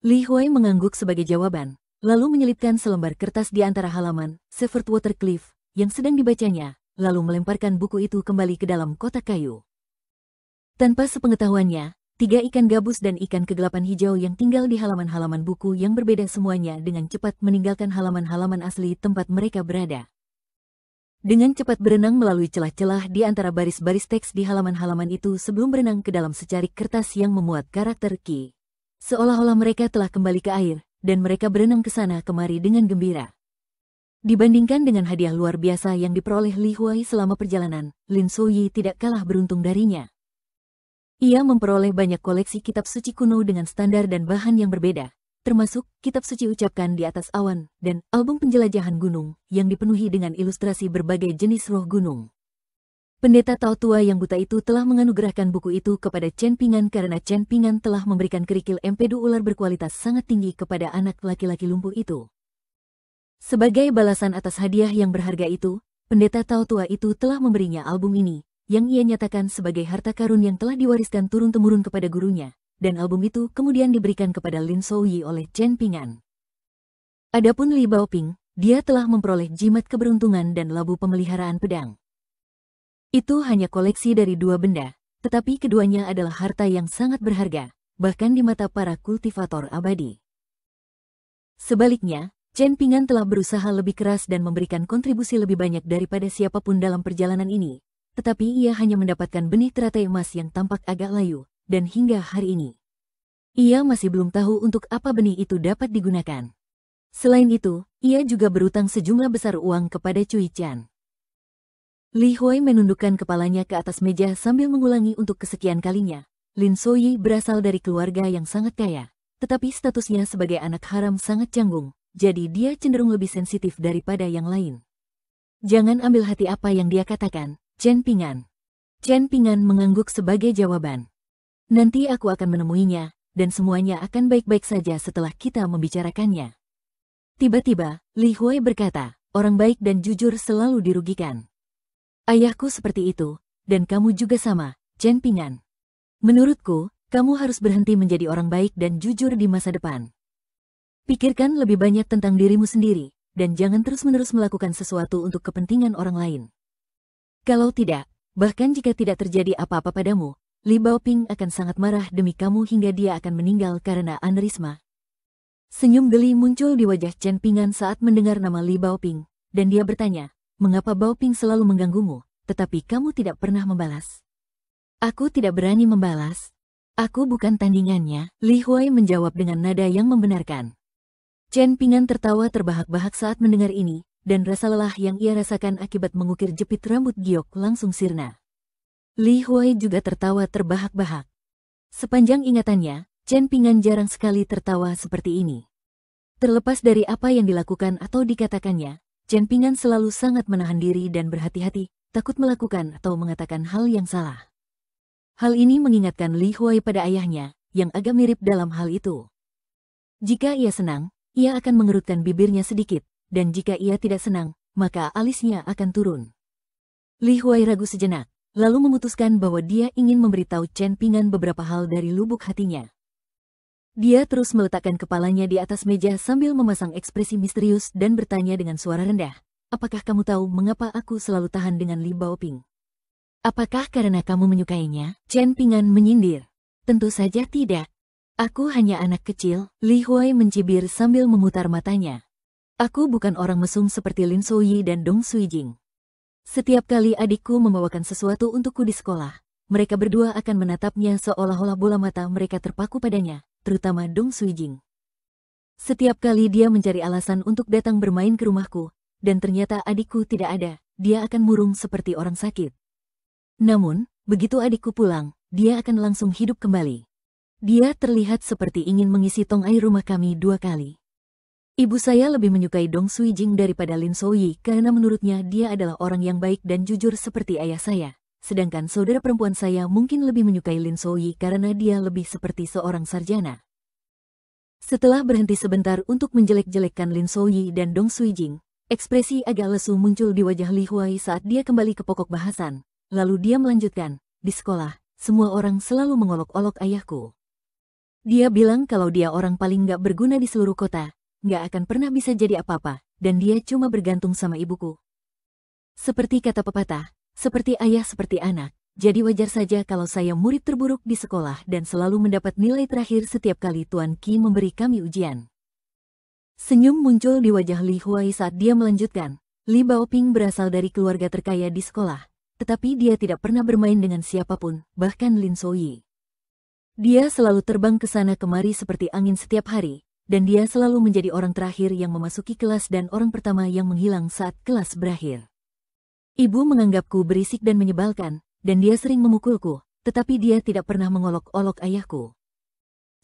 Li Huai mengangguk sebagai jawaban, lalu menyelipkan selembar kertas di antara halaman Severed Water Cliff yang sedang dibacanya, lalu melemparkan buku itu kembali ke dalam kotak kayu. Tanpa sepengetahuannya, 3 ikan gabus dan ikan kegelapan hijau yang tinggal di halaman-halaman buku yang berbeda semuanya dengan cepat meninggalkan halaman-halaman asli tempat mereka berada. Dengan cepat berenang melalui celah-celah di antara baris-baris teks di halaman-halaman itu sebelum berenang ke dalam secarik kertas yang memuat karakter Qi. Seolah-olah mereka telah kembali ke air, dan mereka berenang ke sana kemari dengan gembira. Dibandingkan dengan hadiah luar biasa yang diperoleh Li Huai selama perjalanan, Lin Souyi tidak kalah beruntung darinya. Ia memperoleh banyak koleksi kitab suci kuno dengan standar dan bahan yang berbeda, termasuk kitab suci ucapkan di atas awan dan album penjelajahan gunung yang dipenuhi dengan ilustrasi berbagai jenis roh gunung. Pendeta Tao tua yang buta itu telah menganugerahkan buku itu kepada Chen Pingan karena Chen Pingan telah memberikan kerikil empedu ular berkualitas sangat tinggi kepada anak laki-laki lumpuh itu. Sebagai balasan atas hadiah yang berharga itu, pendeta Tao tua itu telah memberinya album ini, yang ia nyatakan sebagai harta karun yang telah diwariskan turun-temurun kepada gurunya, dan album itu kemudian diberikan kepada Lin Souyi oleh Chen Pingan. Adapun Li Baoping, dia telah memperoleh jimat keberuntungan dan labu pemeliharaan pedang. Itu hanya koleksi dari 2 benda, tetapi keduanya adalah harta yang sangat berharga, bahkan di mata para kultivator abadi. Sebaliknya, Chen Pingan telah berusaha lebih keras dan memberikan kontribusi lebih banyak daripada siapapun dalam perjalanan ini, tetapi ia hanya mendapatkan benih teratai emas yang tampak agak layu, dan hingga hari ini, ia masih belum tahu untuk apa benih itu dapat digunakan. Selain itu, ia juga berutang sejumlah besar uang kepada Cui Chan. Li Huai menundukkan kepalanya ke atas meja sambil mengulangi untuk kesekian kalinya. Lin Souyi berasal dari keluarga yang sangat kaya, tetapi statusnya sebagai anak haram sangat canggung, jadi dia cenderung lebih sensitif daripada yang lain. Jangan ambil hati apa yang dia katakan, Chen Pingan. Chen Pingan mengangguk sebagai jawaban. Nanti aku akan menemuinya, dan semuanya akan baik-baik saja setelah kita membicarakannya. Tiba-tiba, Li Huai berkata, orang baik dan jujur selalu dirugikan. Ayahku seperti itu, dan kamu juga sama, Chen Pingan. Menurutku, kamu harus berhenti menjadi orang baik dan jujur di masa depan. Pikirkan lebih banyak tentang dirimu sendiri, dan jangan terus-menerus melakukan sesuatu untuk kepentingan orang lain. Kalau tidak, bahkan jika tidak terjadi apa-apa padamu, Li Baoping akan sangat marah demi kamu hingga dia akan meninggal karena aneurisma. Senyum geli muncul di wajah Chen Pingan saat mendengar nama Li Baoping, dan dia bertanya, mengapa Baoping selalu mengganggumu, tetapi kamu tidak pernah membalas? Aku tidak berani membalas. Aku bukan tandingannya, Li Huai menjawab dengan nada yang membenarkan. Chen Pingan tertawa terbahak-bahak saat mendengar ini, dan rasa lelah yang ia rasakan akibat mengukir jepit rambut giok langsung sirna. Li Huai juga tertawa terbahak-bahak. Sepanjang ingatannya, Chen Pingan jarang sekali tertawa seperti ini. Terlepas dari apa yang dilakukan atau dikatakannya, Chen Pingan selalu sangat menahan diri dan berhati-hati, takut melakukan atau mengatakan hal yang salah. Hal ini mengingatkan Li Huai pada ayahnya, yang agak mirip dalam hal itu. Jika ia senang, ia akan mengerutkan bibirnya sedikit, dan jika ia tidak senang, maka alisnya akan turun. Li Huai ragu sejenak, lalu memutuskan bahwa dia ingin memberitahu Chen Pingan beberapa hal dari lubuk hatinya. Dia terus meletakkan kepalanya di atas meja sambil memasang ekspresi misterius dan bertanya dengan suara rendah, "Apakah kamu tahu mengapa aku selalu tahan dengan Li Baoping? Apakah karena kamu menyukainya?" Chen Pingan menyindir. "Tentu saja tidak. Aku hanya anak kecil." Li Huai mencibir sambil memutar matanya. "Aku bukan orang mesum seperti Lin Souyi dan Dong Suijing. Setiap kali adikku membawakan sesuatu untukku di sekolah, mereka berdua akan menatapnya seolah-olah bola mata mereka terpaku padanya, terutama Dong Suijing. Setiap kali dia mencari alasan untuk datang bermain ke rumahku, dan ternyata adikku tidak ada, dia akan murung seperti orang sakit. Namun, begitu adikku pulang, dia akan langsung hidup kembali. Dia terlihat seperti ingin mengisi tong air rumah kami 2 kali. Ibu saya lebih menyukai Dong Suijing daripada Lin Souyi karena menurutnya dia adalah orang yang baik dan jujur seperti ayah saya. Sedangkan saudara perempuan saya mungkin lebih menyukai Lin Souyi karena dia lebih seperti seorang sarjana." Setelah berhenti sebentar untuk menjelek-jelekkan Lin Souyi dan Dong Suijing, ekspresi agak lesu muncul di wajah Li Huai saat dia kembali ke pokok bahasan. Lalu dia melanjutkan, "Di sekolah, semua orang selalu mengolok-olok ayahku. Dia bilang kalau dia orang paling gak berguna di seluruh kota, gak akan pernah bisa jadi apa-apa, dan dia cuma bergantung sama ibuku. Seperti kata pepatah, seperti ayah seperti anak, jadi wajar saja kalau saya murid terburuk di sekolah dan selalu mendapat nilai terakhir setiap kali Tuan Qi memberi kami ujian." Senyum muncul di wajah Li Huai saat dia melanjutkan, "Li Baoping berasal dari keluarga terkaya di sekolah, tetapi dia tidak pernah bermain dengan siapapun, bahkan Lin Souyi. Dia selalu terbang ke sana kemari seperti angin setiap hari, dan dia selalu menjadi orang terakhir yang memasuki kelas dan orang pertama yang menghilang saat kelas berakhir. Ibu menganggapku berisik dan menyebalkan, dan dia sering memukulku, tetapi dia tidak pernah mengolok-olok ayahku.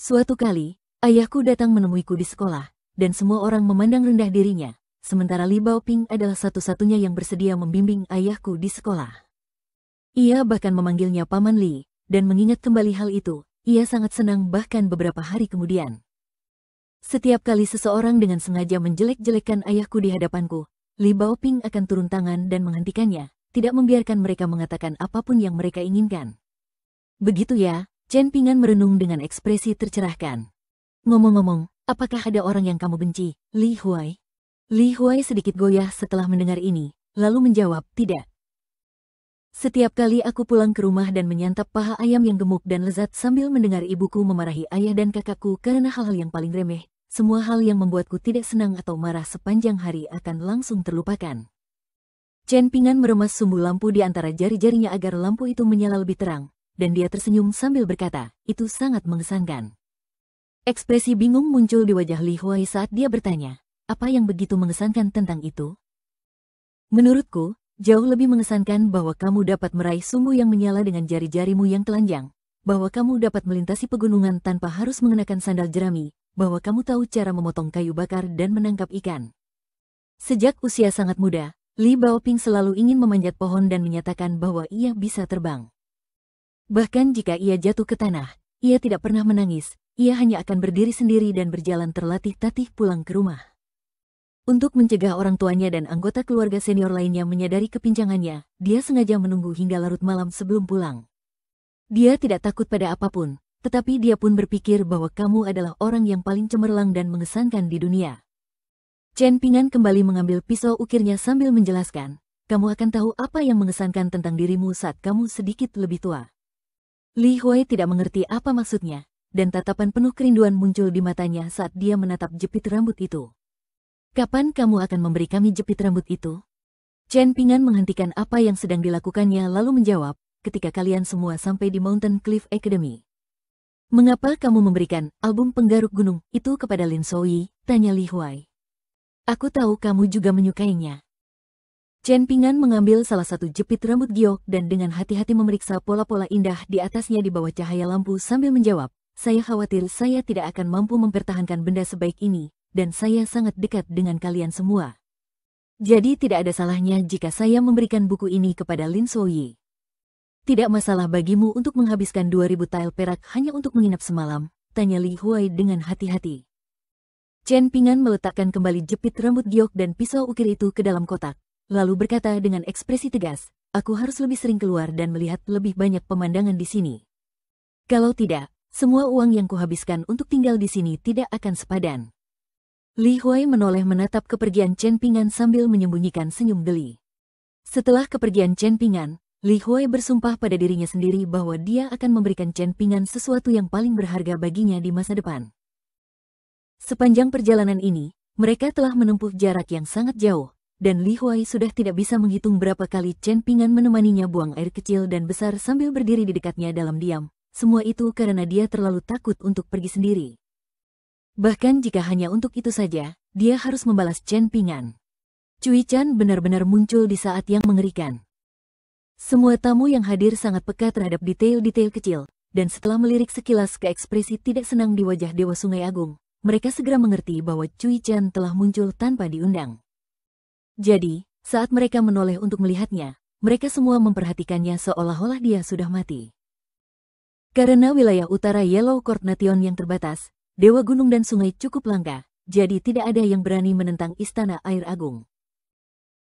Suatu kali, ayahku datang menemuiku di sekolah, dan semua orang memandang rendah dirinya, sementara Li Baoping adalah satu-satunya yang bersedia membimbing ayahku di sekolah. Ia bahkan memanggilnya Paman Li, dan mengingat kembali hal itu, ia sangat senang bahkan beberapa hari kemudian. Setiap kali seseorang dengan sengaja menjelek-jelekkan ayahku di hadapanku, Li Baoping akan turun tangan dan menghentikannya, tidak membiarkan mereka mengatakan apapun yang mereka inginkan." "Begitu ya?" Chen Pingan merenung dengan ekspresi tercerahkan. "Ngomong-ngomong, apakah ada orang yang kamu benci, Li Huai?" Li Huai sedikit goyah setelah mendengar ini, lalu menjawab, "Tidak. Setiap kali aku pulang ke rumah dan menyantap paha ayam yang gemuk dan lezat sambil mendengar ibuku memarahi ayah dan kakakku karena hal-hal yang paling remeh, semua hal yang membuatku tidak senang atau marah sepanjang hari akan langsung terlupakan." Chen Pingan meremas sumbu lampu di antara jari-jarinya agar lampu itu menyala lebih terang, dan dia tersenyum sambil berkata, "Itu sangat mengesankan." Ekspresi bingung muncul di wajah Li Huai saat dia bertanya, "Apa yang begitu mengesankan tentang itu?" "Menurutku, jauh lebih mengesankan bahwa kamu dapat meraih sumbu yang menyala dengan jari-jarimu yang telanjang, bahwa kamu dapat melintasi pegunungan tanpa harus mengenakan sandal jerami, bahwa kamu tahu cara memotong kayu bakar dan menangkap ikan. Sejak usia sangat muda, Li Baoping selalu ingin memanjat pohon dan menyatakan bahwa ia bisa terbang. Bahkan jika ia jatuh ke tanah, ia tidak pernah menangis, ia hanya akan berdiri sendiri dan berjalan terlatih-tatih pulang ke rumah. Untuk mencegah orang tuanya dan anggota keluarga senior lainnya menyadari kepincangannya, dia sengaja menunggu hingga larut malam sebelum pulang. Dia tidak takut pada apapun, tetapi dia pun berpikir bahwa kamu adalah orang yang paling cemerlang dan mengesankan di dunia." Chen Pingan kembali mengambil pisau ukirnya sambil menjelaskan, "Kamu akan tahu apa yang mengesankan tentang dirimu saat kamu sedikit lebih tua." Li Huai tidak mengerti apa maksudnya, dan tatapan penuh kerinduan muncul di matanya saat dia menatap jepit rambut itu. "Kapan kamu akan memberi kami jepit rambut itu?" Chen Pingan menghentikan apa yang sedang dilakukannya lalu menjawab, "Ketika kalian semua sampai di Mountain Cliff Academy." "Mengapa kamu memberikan album penggaruk gunung itu kepada Lin Souyi?" tanya Li Huai. "Aku tahu kamu juga menyukainya." Chen Pingan mengambil salah satu jepit rambut giok dan dengan hati-hati memeriksa pola-pola indah di atasnya di bawah cahaya lampu sambil menjawab, "Saya khawatir saya tidak akan mampu mempertahankan benda sebaik ini, dan saya sangat dekat dengan kalian semua. Jadi tidak ada salahnya jika saya memberikan buku ini kepada Lin Souyi. Tidak masalah bagimu untuk menghabiskan 2000 tael perak hanya untuk menginap semalam?" tanya Li Huai dengan hati-hati. Chen Pingan meletakkan kembali jepit rambut giok dan pisau ukir itu ke dalam kotak, lalu berkata dengan ekspresi tegas, aku harus lebih sering keluar dan melihat lebih banyak pemandangan di sini. Kalau tidak, semua uang yang kuhabiskan untuk tinggal di sini tidak akan sepadan. Li Huai menoleh menatap kepergian Chen Pingan sambil menyembunyikan senyum geli. Setelah kepergian Chen Pingan, Li Huai bersumpah pada dirinya sendiri bahwa dia akan memberikan Chen Pingan sesuatu yang paling berharga baginya di masa depan. Sepanjang perjalanan ini, mereka telah menempuh jarak yang sangat jauh, dan Li Huai sudah tidak bisa menghitung berapa kali Chen Pingan menemaninya buang air kecil dan besar sambil berdiri di dekatnya dalam diam. Semua itu karena dia terlalu takut untuk pergi sendiri. Bahkan jika hanya untuk itu saja, dia harus membalas Chen Pingan. Cui Chan benar-benar muncul di saat yang mengerikan. Semua tamu yang hadir sangat peka terhadap detail-detail kecil, dan setelah melirik sekilas ke ekspresi tidak senang di wajah Dewa Sungai Agung, mereka segera mengerti bahwa Cui Chan telah muncul tanpa diundang. Jadi, saat mereka menoleh untuk melihatnya, mereka semua memperhatikannya seolah-olah dia sudah mati. Karena wilayah utara Yellow Court Nation yang terbatas, Dewa Gunung dan Sungai cukup langka, jadi tidak ada yang berani menentang Istana Air Agung.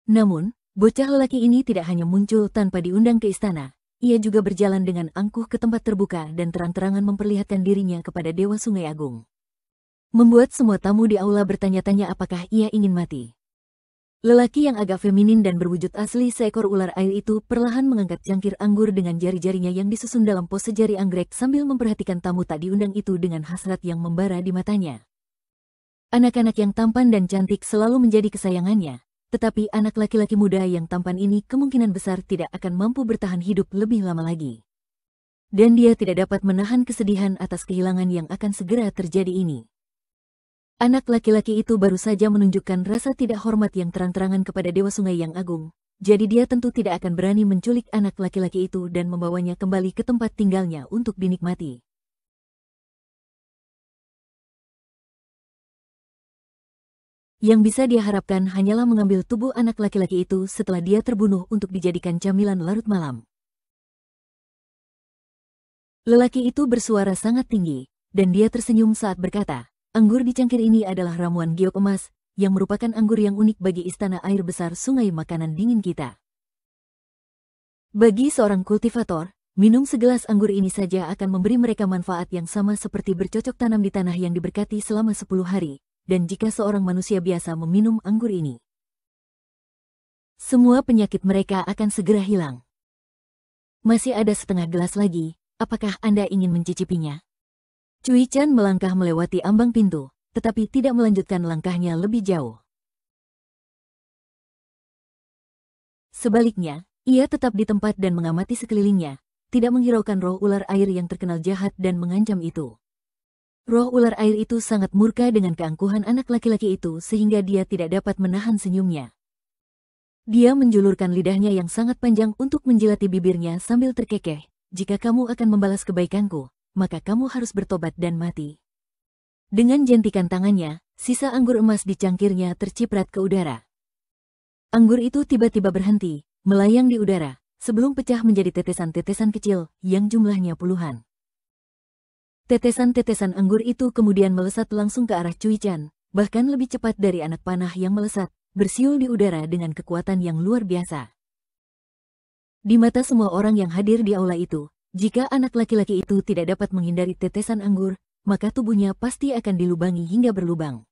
Namun, bocah lelaki ini tidak hanya muncul tanpa diundang ke istana, ia juga berjalan dengan angkuh ke tempat terbuka dan terang-terangan memperlihatkan dirinya kepada Dewa Sungai Agung. Membuat semua tamu di aula bertanya-tanya apakah ia ingin mati. Lelaki yang agak feminin dan berwujud asli seekor ular air itu perlahan mengangkat cangkir anggur dengan jari-jarinya yang disusun dalam pose jari anggrek sambil memperhatikan tamu tak diundang itu dengan hasrat yang membara di matanya. Anak-anak yang tampan dan cantik selalu menjadi kesayangannya, tetapi anak laki-laki muda yang tampan ini kemungkinan besar tidak akan mampu bertahan hidup lebih lama lagi. Dan dia tidak dapat menahan kesedihan atas kehilangan yang akan segera terjadi ini. Anak laki-laki itu baru saja menunjukkan rasa tidak hormat yang terang-terangan kepada Dewa Sungai yang Agung, jadi dia tentu tidak akan berani menculik anak laki-laki itu dan membawanya kembali ke tempat tinggalnya untuk dinikmati. Yang bisa dia harapkan hanyalah mengambil tubuh anak laki-laki itu setelah dia terbunuh untuk dijadikan camilan larut malam. Lelaki itu bersuara sangat tinggi, dan dia tersenyum saat berkata, "Anggur di cangkir ini adalah ramuan giok emas, yang merupakan anggur yang unik bagi istana air besar sungai makanan dingin kita. Bagi seorang kultivator, minum segelas anggur ini saja akan memberi mereka manfaat yang sama seperti bercocok tanam di tanah yang diberkati selama 10 hari, dan jika seorang manusia biasa meminum anggur ini, semua penyakit mereka akan segera hilang. Masih ada setengah gelas lagi, apakah Anda ingin mencicipinya?" Cui Chan melangkah melewati ambang pintu, tetapi tidak melanjutkan langkahnya lebih jauh. Sebaliknya, ia tetap di tempat dan mengamati sekelilingnya, tidak menghiraukan roh ular air yang terkenal jahat dan mengancam itu. Roh ular air itu sangat murka dengan keangkuhan anak laki-laki itu sehingga dia tidak dapat menahan senyumnya. Dia menjulurkan lidahnya yang sangat panjang untuk menjilati bibirnya sambil terkekeh, "Jika kamu akan membalas kebaikanku, maka kamu harus bertobat dan mati." Dengan jentikan tangannya, sisa anggur emas di cangkirnya terciprat ke udara. Anggur itu tiba-tiba berhenti, melayang di udara, sebelum pecah menjadi tetesan-tetesan kecil yang jumlahnya puluhan. Tetesan-tetesan anggur itu kemudian melesat langsung ke arah Cui Chan, bahkan lebih cepat dari anak panah yang melesat, bersiul di udara dengan kekuatan yang luar biasa. Di mata semua orang yang hadir di aula itu, jika anak laki-laki itu tidak dapat menghindari tetesan anggur, maka tubuhnya pasti akan dilubangi hingga berlubang.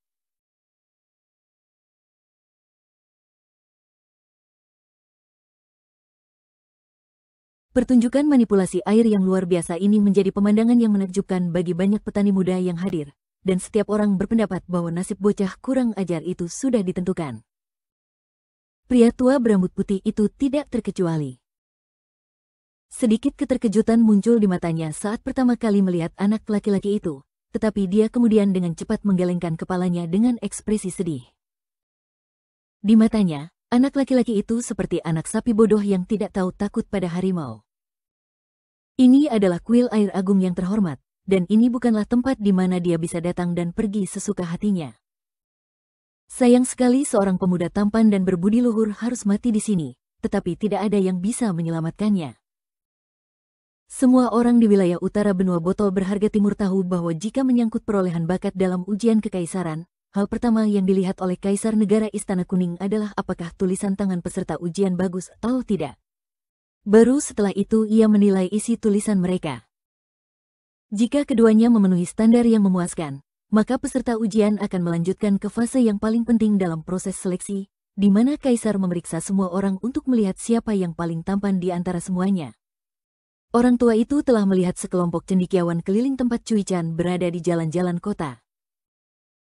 Pertunjukan manipulasi air yang luar biasa ini menjadi pemandangan yang menakjubkan bagi banyak petani muda yang hadir, dan setiap orang berpendapat bahwa nasib bocah kurang ajar itu sudah ditentukan. Pria tua berambut putih itu tidak terkecuali. Sedikit keterkejutan muncul di matanya saat pertama kali melihat anak laki-laki itu, tetapi dia kemudian dengan cepat menggelengkan kepalanya dengan ekspresi sedih. Di matanya, anak laki-laki itu seperti anak sapi bodoh yang tidak tahu takut pada harimau. Ini adalah kuil air agung yang terhormat, dan ini bukanlah tempat di mana dia bisa datang dan pergi sesuka hatinya. Sayang sekali seorang pemuda tampan dan berbudi luhur harus mati di sini, tetapi tidak ada yang bisa menyelamatkannya. Semua orang di wilayah utara benua botol berharga timur tahu bahwa jika menyangkut perolehan bakat dalam ujian kekaisaran, hal pertama yang dilihat oleh Kaisar Negara Istana Kuning adalah apakah tulisan tangan peserta ujian bagus atau tidak. Baru setelah itu ia menilai isi tulisan mereka. Jika keduanya memenuhi standar yang memuaskan, maka peserta ujian akan melanjutkan ke fase yang paling penting dalam proses seleksi, di mana kaisar memeriksa semua orang untuk melihat siapa yang paling tampan di antara semuanya. Orang tua itu telah melihat sekelompok cendekiawan keliling tempat Cui Chan berada di jalan-jalan kota.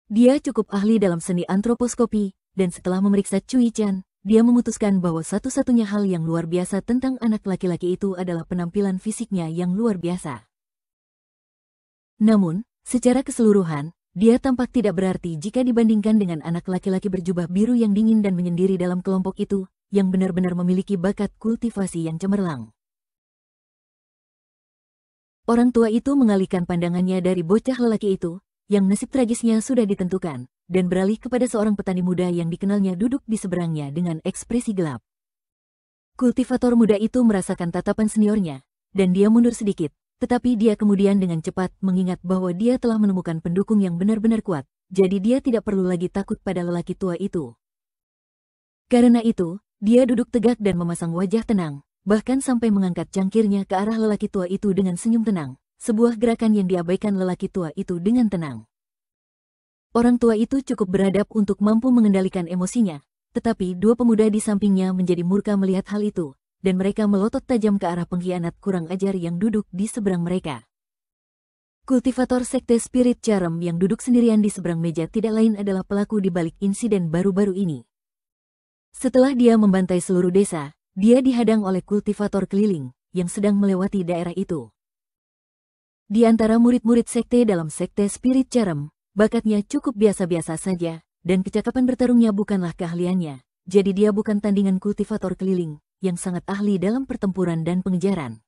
Dia cukup ahli dalam seni antroposkopi, dan setelah memeriksa Cui Chan, dia memutuskan bahwa satu-satunya hal yang luar biasa tentang anak laki-laki itu adalah penampilan fisiknya yang luar biasa. Namun, secara keseluruhan, dia tampak tidak berarti jika dibandingkan dengan anak laki-laki berjubah biru yang dingin dan menyendiri dalam kelompok itu, yang benar-benar memiliki bakat kultivasi yang cemerlang. Orang tua itu mengalihkan pandangannya dari bocah lelaki itu, yang nasib tragisnya sudah ditentukan, dan beralih kepada seorang petani muda yang dikenalnya duduk di seberangnya dengan ekspresi gelap. Kultivator muda itu merasakan tatapan seniornya, dan dia mundur sedikit, tetapi dia kemudian dengan cepat mengingat bahwa dia telah menemukan pendukung yang benar-benar kuat, jadi dia tidak perlu lagi takut pada lelaki tua itu. Karena itu, dia duduk tegak dan memasang wajah tenang, bahkan sampai mengangkat cangkirnya ke arah lelaki tua itu dengan senyum tenang, sebuah gerakan yang diabaikan lelaki tua itu dengan tenang. Orang tua itu cukup beradab untuk mampu mengendalikan emosinya, tetapi dua pemuda di sampingnya menjadi murka melihat hal itu, dan mereka melotot tajam ke arah pengkhianat kurang ajar yang duduk di seberang mereka. Kultivator Sekte Spirit Charm yang duduk sendirian di seberang meja tidak lain adalah pelaku di balik insiden baru-baru ini. Setelah dia membantai seluruh desa, dia dihadang oleh kultivator keliling, yang sedang melewati daerah itu. Di antara murid-murid sekte dalam Sekte Spirit Charm, bakatnya cukup biasa-biasa saja, dan kecakapan bertarungnya bukanlah keahliannya, jadi dia bukan tandingan kultivator keliling, yang sangat ahli dalam pertempuran dan pengejaran.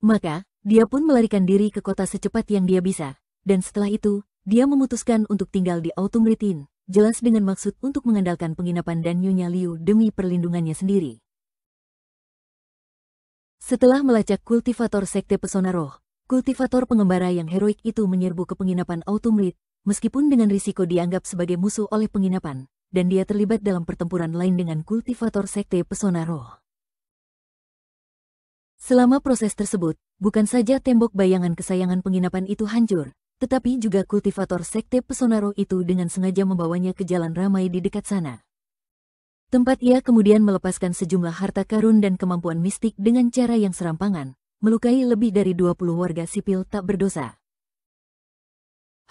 Maka, dia pun melarikan diri ke kota secepat yang dia bisa, dan setelah itu, dia memutuskan untuk tinggal di Autumn Ritin, jelas dengan maksud untuk mengandalkan penginapan dan Nyonya Liu demi perlindungannya sendiri. Setelah melacak kultivator sekte pesona roh, kultivator pengembara yang heroik itu menyerbu ke penginapan Autumn Rit, meskipun dengan risiko dianggap sebagai musuh oleh penginapan, dan dia terlibat dalam pertempuran lain dengan kultivator sekte pesona roh. Selama proses tersebut, bukan saja tembok bayangan kesayangan penginapan itu hancur, tetapi juga kultivator sekte pesona roh itu dengan sengaja membawanya ke jalan ramai di dekat sana. Tempat ia kemudian melepaskan sejumlah harta karun dan kemampuan mistik dengan cara yang serampangan, melukai lebih dari 20 warga sipil tak berdosa.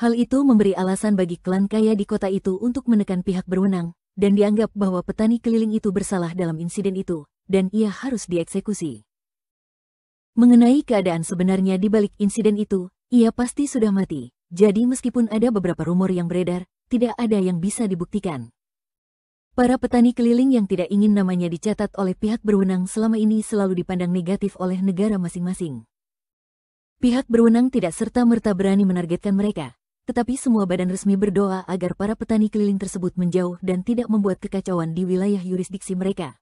Hal itu memberi alasan bagi klan kaya di kota itu untuk menekan pihak berwenang, dan dianggap bahwa petani keliling itu bersalah dalam insiden itu, dan ia harus dieksekusi. Mengenai keadaan sebenarnya di balik insiden itu, ia pasti sudah mati, jadi meskipun ada beberapa rumor yang beredar, tidak ada yang bisa dibuktikan. Para petani keliling yang tidak ingin namanya dicatat oleh pihak berwenang selama ini selalu dipandang negatif oleh negara masing-masing. Pihak berwenang tidak serta-merta berani menargetkan mereka, tetapi semua badan resmi berdoa agar para petani keliling tersebut menjauh dan tidak membuat kekacauan di wilayah yurisdiksi mereka.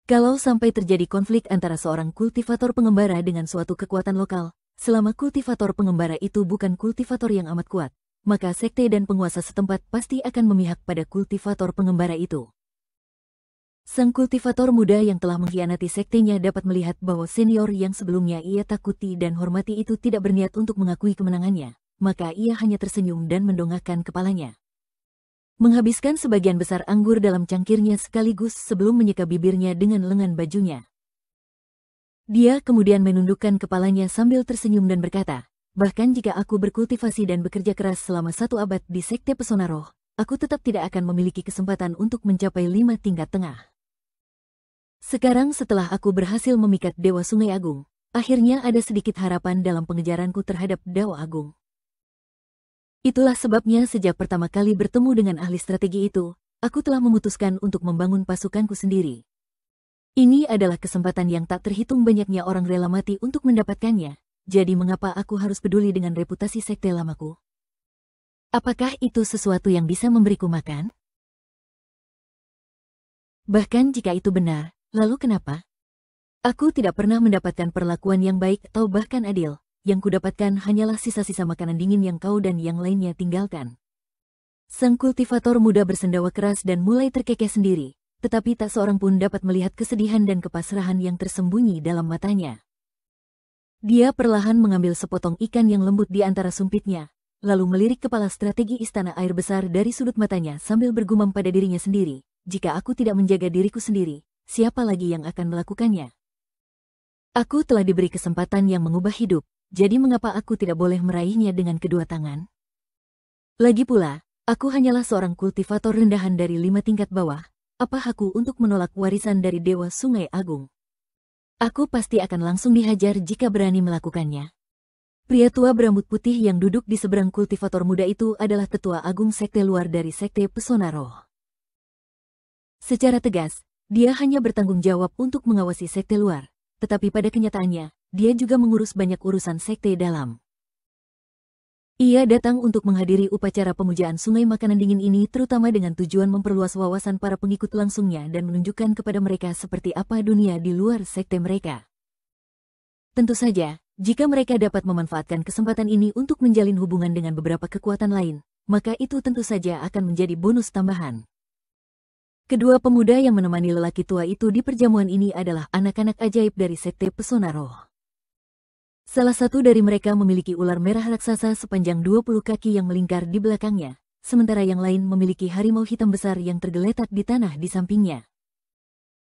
Kalau sampai terjadi konflik antara seorang kultivator pengembara dengan suatu kekuatan lokal, selama kultivator pengembara itu bukan kultivator yang amat kuat, maka sekte dan penguasa setempat pasti akan memihak pada kultivator pengembara itu. Sang kultivator muda yang telah mengkhianati sektenya dapat melihat bahwa senior yang sebelumnya ia takuti dan hormati itu tidak berniat untuk mengakui kemenangannya, maka ia hanya tersenyum dan mendongakkan kepalanya. Menghabiskan sebagian besar anggur dalam cangkirnya sekaligus sebelum menyeka bibirnya dengan lengan bajunya. Dia kemudian menundukkan kepalanya sambil tersenyum dan berkata, bahkan jika aku berkultivasi dan bekerja keras selama 1 abad di Sekte Pesona Roh, aku tetap tidak akan memiliki kesempatan untuk mencapai 5 tingkat tengah. Sekarang setelah aku berhasil memikat Dewa Sungai Agung, akhirnya ada sedikit harapan dalam pengejaranku terhadap Dewa Agung. Itulah sebabnya sejak pertama kali bertemu dengan ahli strategi itu, aku telah memutuskan untuk membangun pasukanku sendiri. Ini adalah kesempatan yang tak terhitung banyaknya orang rela mati untuk mendapatkannya, jadi mengapa aku harus peduli dengan reputasi sekte lamaku? Apakah itu sesuatu yang bisa memberiku makan? Bahkan jika itu benar, lalu kenapa? Aku tidak pernah mendapatkan perlakuan yang baik atau bahkan adil. Yang kudapatkan hanyalah sisa-sisa makanan dingin yang kau dan yang lainnya tinggalkan. Sang kultivator muda bersendawa keras dan mulai terkekeh sendiri, tetapi tak seorang pun dapat melihat kesedihan dan kepasrahan yang tersembunyi dalam matanya. Dia perlahan mengambil sepotong ikan yang lembut di antara sumpitnya, lalu melirik kepala strategi istana air besar dari sudut matanya sambil bergumam pada dirinya sendiri, jika aku tidak menjaga diriku sendiri, siapa lagi yang akan melakukannya? Aku telah diberi kesempatan yang mengubah hidup, jadi mengapa aku tidak boleh meraihnya dengan kedua tangan? Lagi pula, aku hanyalah seorang kultivator rendahan dari 5 tingkat bawah, apa hakku untuk menolak warisan dari Dewa Sungai Agung? Aku pasti akan langsung dihajar jika berani melakukannya. Pria tua berambut putih yang duduk di seberang kultivator muda itu adalah tetua agung sekte luar dari sekte Pesona Roh. Secara tegas, dia hanya bertanggung jawab untuk mengawasi sekte luar, tetapi pada kenyataannya, dia juga mengurus banyak urusan sekte dalam. Ia datang untuk menghadiri upacara pemujaan sungai makanan dingin ini terutama dengan tujuan memperluas wawasan para pengikut langsungnya dan menunjukkan kepada mereka seperti apa dunia di luar sekte mereka. Tentu saja, jika mereka dapat memanfaatkan kesempatan ini untuk menjalin hubungan dengan beberapa kekuatan lain, maka itu tentu saja akan menjadi bonus tambahan. Kedua pemuda yang menemani lelaki tua itu di perjamuan ini adalah anak-anak ajaib dari sekte Pesona Roh. Salah satu dari mereka memiliki ular merah raksasa sepanjang 20 kaki yang melingkar di belakangnya, sementara yang lain memiliki harimau hitam besar yang tergeletak di tanah di sampingnya.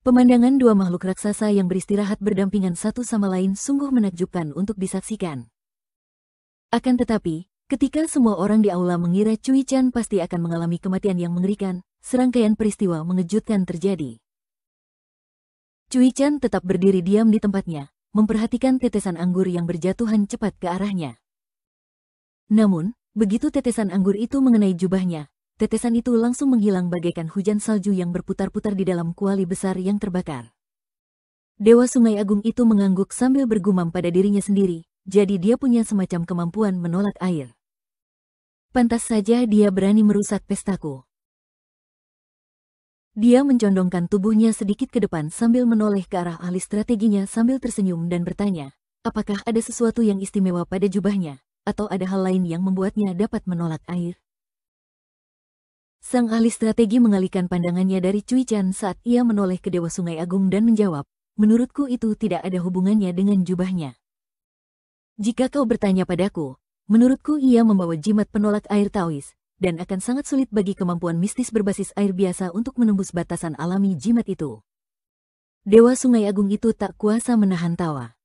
Pemandangan dua makhluk raksasa yang beristirahat berdampingan satu sama lain sungguh menakjubkan untuk disaksikan. Akan tetapi, ketika semua orang di aula mengira Cui Chan pasti akan mengalami kematian yang mengerikan, serangkaian peristiwa mengejutkan terjadi. Cui Chan tetap berdiri diam di tempatnya, memperhatikan tetesan anggur yang berjatuhan cepat ke arahnya. Namun, begitu tetesan anggur itu mengenai jubahnya, tetesan itu langsung menghilang bagaikan hujan salju yang berputar-putar di dalam kuali besar yang terbakar. Dewa Sungai Agung itu mengangguk sambil bergumam pada dirinya sendiri, jadi dia punya semacam kemampuan menolak air. Pantas saja dia berani merusak pestaku. Dia mencondongkan tubuhnya sedikit ke depan sambil menoleh ke arah ahli strateginya sambil tersenyum dan bertanya, apakah ada sesuatu yang istimewa pada jubahnya, atau ada hal lain yang membuatnya dapat menolak air? Sang ahli strategi mengalihkan pandangannya dari Cui Chan saat ia menoleh ke Dewa Sungai Agung dan menjawab, menurutku itu tidak ada hubungannya dengan jubahnya. Jika kau bertanya padaku, menurutku ia membawa jimat penolak air Taois, dan akan sangat sulit bagi kemampuan mistis berbasis air biasa untuk menembus batasan alami jimat itu. Dewa Sungai Agung itu tak kuasa menahan tawa.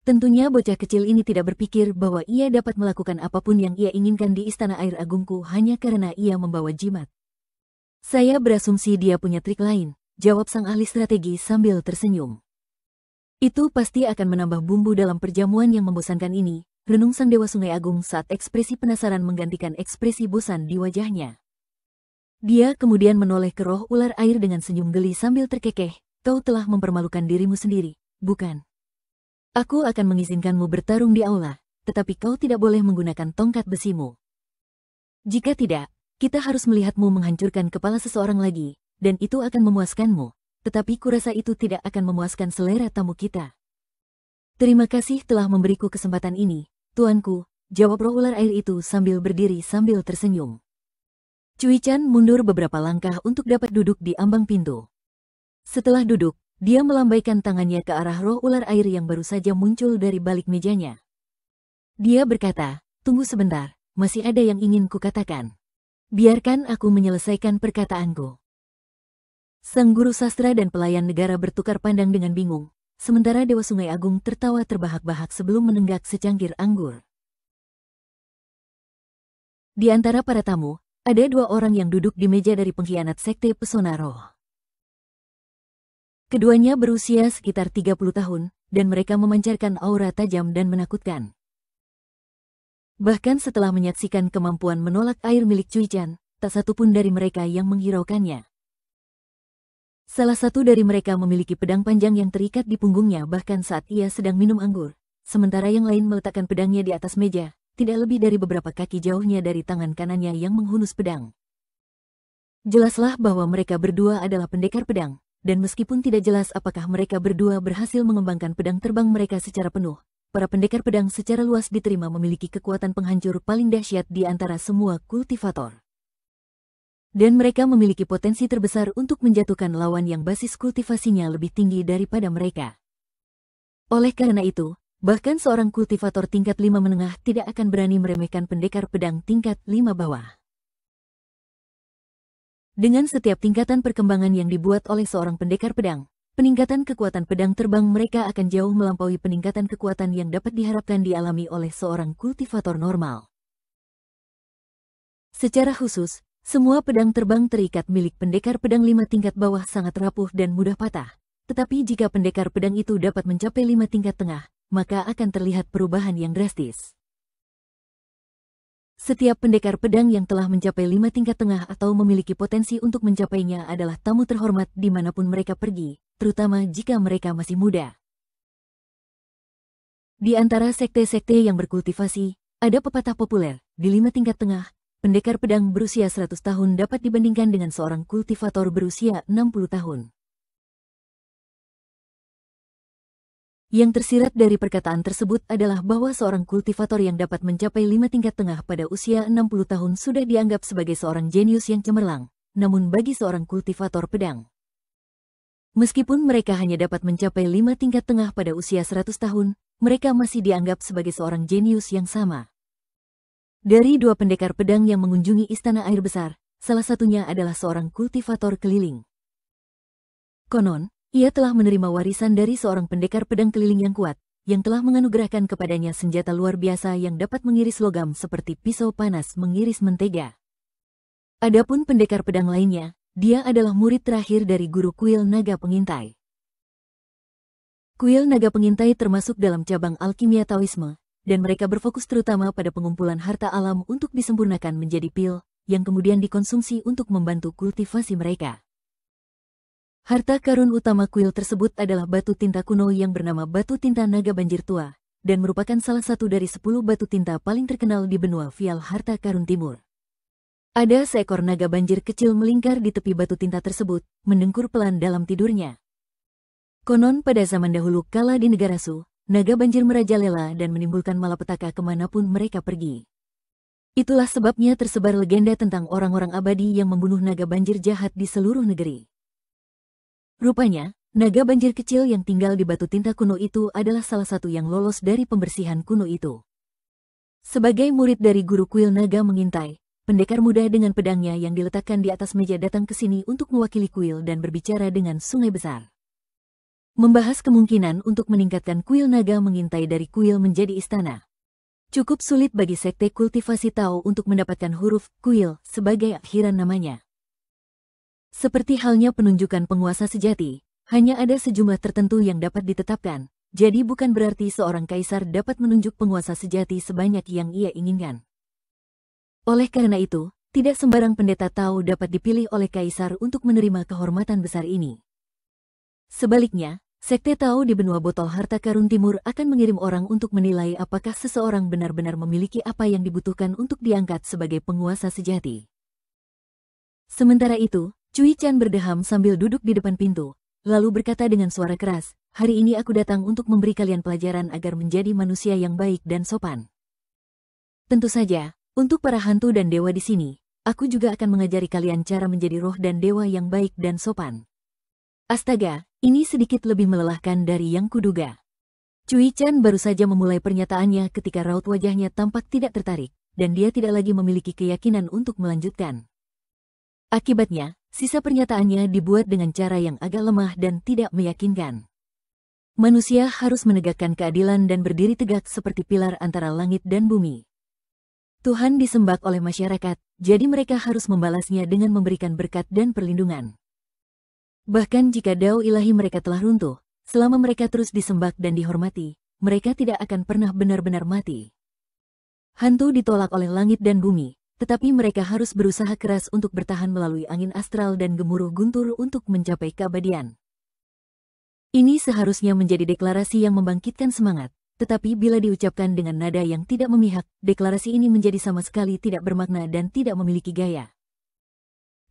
Tentunya bocah kecil ini tidak berpikir bahwa ia dapat melakukan apapun yang ia inginkan di Istana Air Agungku hanya karena ia membawa jimat. Saya berasumsi dia punya trik lain, jawab sang ahli strategi sambil tersenyum. Itu pasti akan menambah bumbu dalam perjamuan yang membosankan ini, renung sang Dewa Sungai Agung saat ekspresi penasaran menggantikan ekspresi bosan di wajahnya. Dia kemudian menoleh ke roh ular air dengan senyum geli sambil terkekeh, kau telah mempermalukan dirimu sendiri, bukan? Aku akan mengizinkanmu bertarung di aula, tetapi kau tidak boleh menggunakan tongkat besimu. Jika tidak, kita harus melihatmu menghancurkan kepala seseorang lagi, dan itu akan memuaskanmu, tetapi kurasa itu tidak akan memuaskan selera tamu kita. Terima kasih telah memberiku kesempatan ini, Tuanku, jawab roh ular air itu sambil berdiri sambil tersenyum. Cui Chan mundur beberapa langkah untuk dapat duduk di ambang pintu. Setelah duduk, dia melambaikan tangannya ke arah roh ular air yang baru saja muncul dari balik mejanya. Dia berkata, tunggu sebentar, masih ada yang ingin kukatakan. Biarkan aku menyelesaikan perkataanku. Sang guru sastra dan pelayan negara bertukar pandang dengan bingung. Sementara Dewa Sungai Agung tertawa terbahak-bahak sebelum menenggak secangkir anggur. Di antara para tamu, ada dua orang yang duduk di meja dari pengkhianat sekte Pesona Roh. Keduanya berusia sekitar 30 tahun, dan mereka memancarkan aura tajam dan menakutkan. Bahkan setelah menyaksikan kemampuan menolak air milik Cui Chan, tak satu pun dari mereka yang menghiraukannya. Salah satu dari mereka memiliki pedang panjang yang terikat di punggungnya bahkan saat ia sedang minum anggur, sementara yang lain meletakkan pedangnya di atas meja, tidak lebih dari beberapa kaki jauhnya dari tangan kanannya yang menghunus pedang. Jelaslah bahwa mereka berdua adalah pendekar pedang, dan meskipun tidak jelas apakah mereka berdua berhasil mengembangkan pedang terbang mereka secara penuh, para pendekar pedang secara luas diterima memiliki kekuatan penghancur paling dahsyat di antara semua kultivator. dan mereka memiliki potensi terbesar untuk menjatuhkan lawan yang basis kultivasinya lebih tinggi daripada mereka. Oleh karena itu, bahkan seorang kultivator tingkat 5 menengah tidak akan berani meremehkan pendekar pedang tingkat 5 bawah. Dengan setiap tingkatan perkembangan yang dibuat oleh seorang pendekar pedang, peningkatan kekuatan pedang terbang mereka akan jauh melampaui peningkatan kekuatan yang dapat diharapkan dialami oleh seorang kultivator normal. Secara khusus, semua pedang terbang terikat milik pendekar pedang 5 tingkat bawah sangat rapuh dan mudah patah. Tetapi jika pendekar pedang itu dapat mencapai 5 tingkat tengah, maka akan terlihat perubahan yang drastis. Setiap pendekar pedang yang telah mencapai 5 tingkat tengah atau memiliki potensi untuk mencapainya adalah tamu terhormat dimanapun mereka pergi, terutama jika mereka masih muda. Di antara sekte-sekte yang berkultivasi, ada pepatah populer, di 5 tingkat tengah, pendekar pedang berusia 100 tahun dapat dibandingkan dengan seorang kultivator berusia 60 tahun. Yang tersirat dari perkataan tersebut adalah bahwa seorang kultivator yang dapat mencapai 5 tingkat tengah pada usia 60 tahun sudah dianggap sebagai seorang jenius yang cemerlang, namun bagi seorang kultivator pedang, meskipun mereka hanya dapat mencapai 5 tingkat tengah pada usia 100 tahun, mereka masih dianggap sebagai seorang jenius yang sama. Dari 2 pendekar pedang yang mengunjungi Istana Air Besar, salah satunya adalah seorang kultivator keliling. Konon, ia telah menerima warisan dari seorang pendekar pedang keliling yang kuat, yang telah menganugerahkan kepadanya senjata luar biasa yang dapat mengiris logam seperti pisau panas mengiris mentega. Adapun pendekar pedang lainnya, dia adalah murid terakhir dari guru kuil naga pengintai. Kuil naga pengintai termasuk dalam cabang alkimia Taoisme, dan mereka berfokus terutama pada pengumpulan harta alam untuk disempurnakan menjadi pil, yang kemudian dikonsumsi untuk membantu kultivasi mereka. Harta karun utama kuil tersebut adalah batu tinta kuno yang bernama batu tinta naga banjir tua, dan merupakan salah satu dari 10 batu tinta paling terkenal di benua Vial Harta Karun Timur. Ada seekor naga banjir kecil melingkar di tepi batu tinta tersebut, mendengkur pelan dalam tidurnya. Konon pada zaman dahulu kala di negara Su, naga banjir merajalela dan menimbulkan malapetaka kemanapun mereka pergi. Itulah sebabnya tersebar legenda tentang orang-orang abadi yang membunuh naga banjir jahat di seluruh negeri. Rupanya, naga banjir kecil yang tinggal di batu tinta kuno itu adalah salah satu yang lolos dari pembersihan kuno itu. Sebagai murid dari guru kuil naga mengintai, pendekar muda dengan pedangnya yang diletakkan di atas meja datang ke sini untuk mewakili kuil dan berbicara dengan sungai besar. Membahas kemungkinan untuk meningkatkan kuil naga mengintai dari kuil menjadi istana. Cukup sulit bagi sekte kultivasi Tao untuk mendapatkan huruf kuil sebagai akhiran namanya. Seperti halnya penunjukan penguasa sejati, hanya ada sejumlah tertentu yang dapat ditetapkan, jadi bukan berarti seorang kaisar dapat menunjuk penguasa sejati sebanyak yang ia inginkan. Oleh karena itu, tidak sembarang pendeta Tao dapat dipilih oleh kaisar untuk menerima kehormatan besar ini. Sebaliknya, sekte Tao di benua botol harta karun timur akan mengirim orang untuk menilai apakah seseorang benar-benar memiliki apa yang dibutuhkan untuk diangkat sebagai penguasa sejati. Sementara itu, Cui Chan berdeham sambil duduk di depan pintu, lalu berkata dengan suara keras, "Hari ini aku datang untuk memberi kalian pelajaran agar menjadi manusia yang baik dan sopan." Tentu saja, untuk para hantu dan dewa di sini, aku juga akan mengajari kalian cara menjadi roh dan dewa yang baik dan sopan. Astaga, ini sedikit lebih melelahkan dari yang kuduga. Cui Chan baru saja memulai pernyataannya ketika raut wajahnya tampak tidak tertarik, dan dia tidak lagi memiliki keyakinan untuk melanjutkan. Akibatnya, sisa pernyataannya dibuat dengan cara yang agak lemah dan tidak meyakinkan. Manusia harus menegakkan keadilan dan berdiri tegak seperti pilar antara langit dan bumi. Tuhan disembah oleh masyarakat, jadi mereka harus membalasnya dengan memberikan berkat dan perlindungan. Bahkan jika dao ilahi mereka telah runtuh, selama mereka terus disembah dan dihormati, mereka tidak akan pernah benar-benar mati. Hantu ditolak oleh langit dan bumi, tetapi mereka harus berusaha keras untuk bertahan melalui angin astral dan gemuruh guntur untuk mencapai keabadian. Ini seharusnya menjadi deklarasi yang membangkitkan semangat, tetapi bila diucapkan dengan nada yang tidak memihak, deklarasi ini menjadi sama sekali tidak bermakna dan tidak memiliki gaya.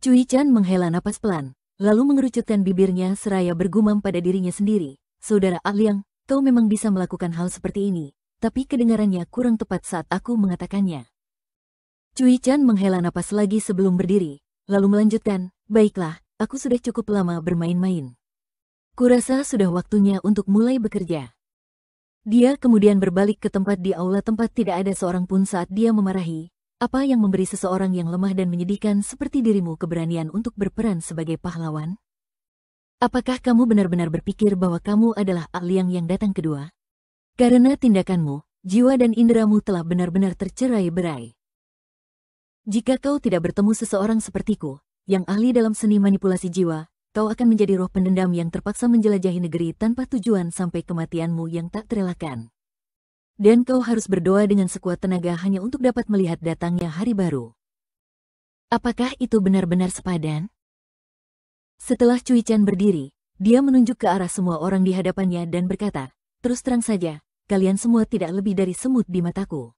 Cui Chan menghela napas pelan, lalu mengerucutkan bibirnya seraya bergumam pada dirinya sendiri, "Saudara Aliang, kau memang bisa melakukan hal seperti ini, tapi kedengarannya kurang tepat saat aku mengatakannya." Cui Chan menghela napas lagi sebelum berdiri, lalu melanjutkan, baiklah, aku sudah cukup lama bermain-main. Kurasa sudah waktunya untuk mulai bekerja. Dia kemudian berbalik ke tempat di aula tempat tidak ada seorang pun saat dia memarahi. Apa yang memberi seseorang yang lemah dan menyedihkan seperti dirimu keberanian untuk berperan sebagai pahlawan? Apakah kamu benar-benar berpikir bahwa kamu adalah Aliang yang datang kedua? Karena tindakanmu, jiwa dan inderamu telah benar-benar tercerai-berai. Jika kau tidak bertemu seseorang sepertiku, yang ahli dalam seni manipulasi jiwa, kau akan menjadi roh pendendam yang terpaksa menjelajahi negeri tanpa tujuan sampai kematianmu yang tak terelakkan. Dan kau harus berdoa dengan sekuat tenaga hanya untuk dapat melihat datangnya hari baru. Apakah itu benar-benar sepadan? Setelah Cui Chan berdiri, dia menunjuk ke arah semua orang di hadapannya dan berkata, terus terang saja, kalian semua tidak lebih dari semut di mataku.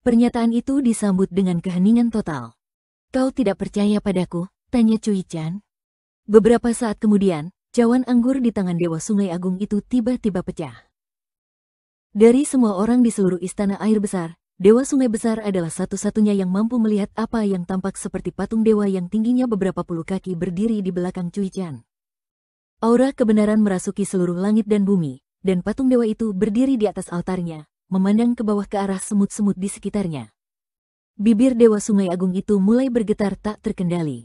Pernyataan itu disambut dengan keheningan total. Kau tidak percaya padaku? Tanya Cui Chan. Beberapa saat kemudian, cawan anggur di tangan Dewa Sungai Agung itu tiba-tiba pecah. Dari semua orang di seluruh istana air besar, Dewa Sungai Besar adalah satu-satunya yang mampu melihat apa yang tampak seperti patung dewa yang tingginya beberapa puluh kaki berdiri di belakang Cui Chan. Aura kebenaran merasuki seluruh langit dan bumi, dan patung dewa itu berdiri di atas altarnya, memandang ke bawah ke arah semut-semut di sekitarnya. Bibir Dewa Sungai Agung itu mulai bergetar tak terkendali.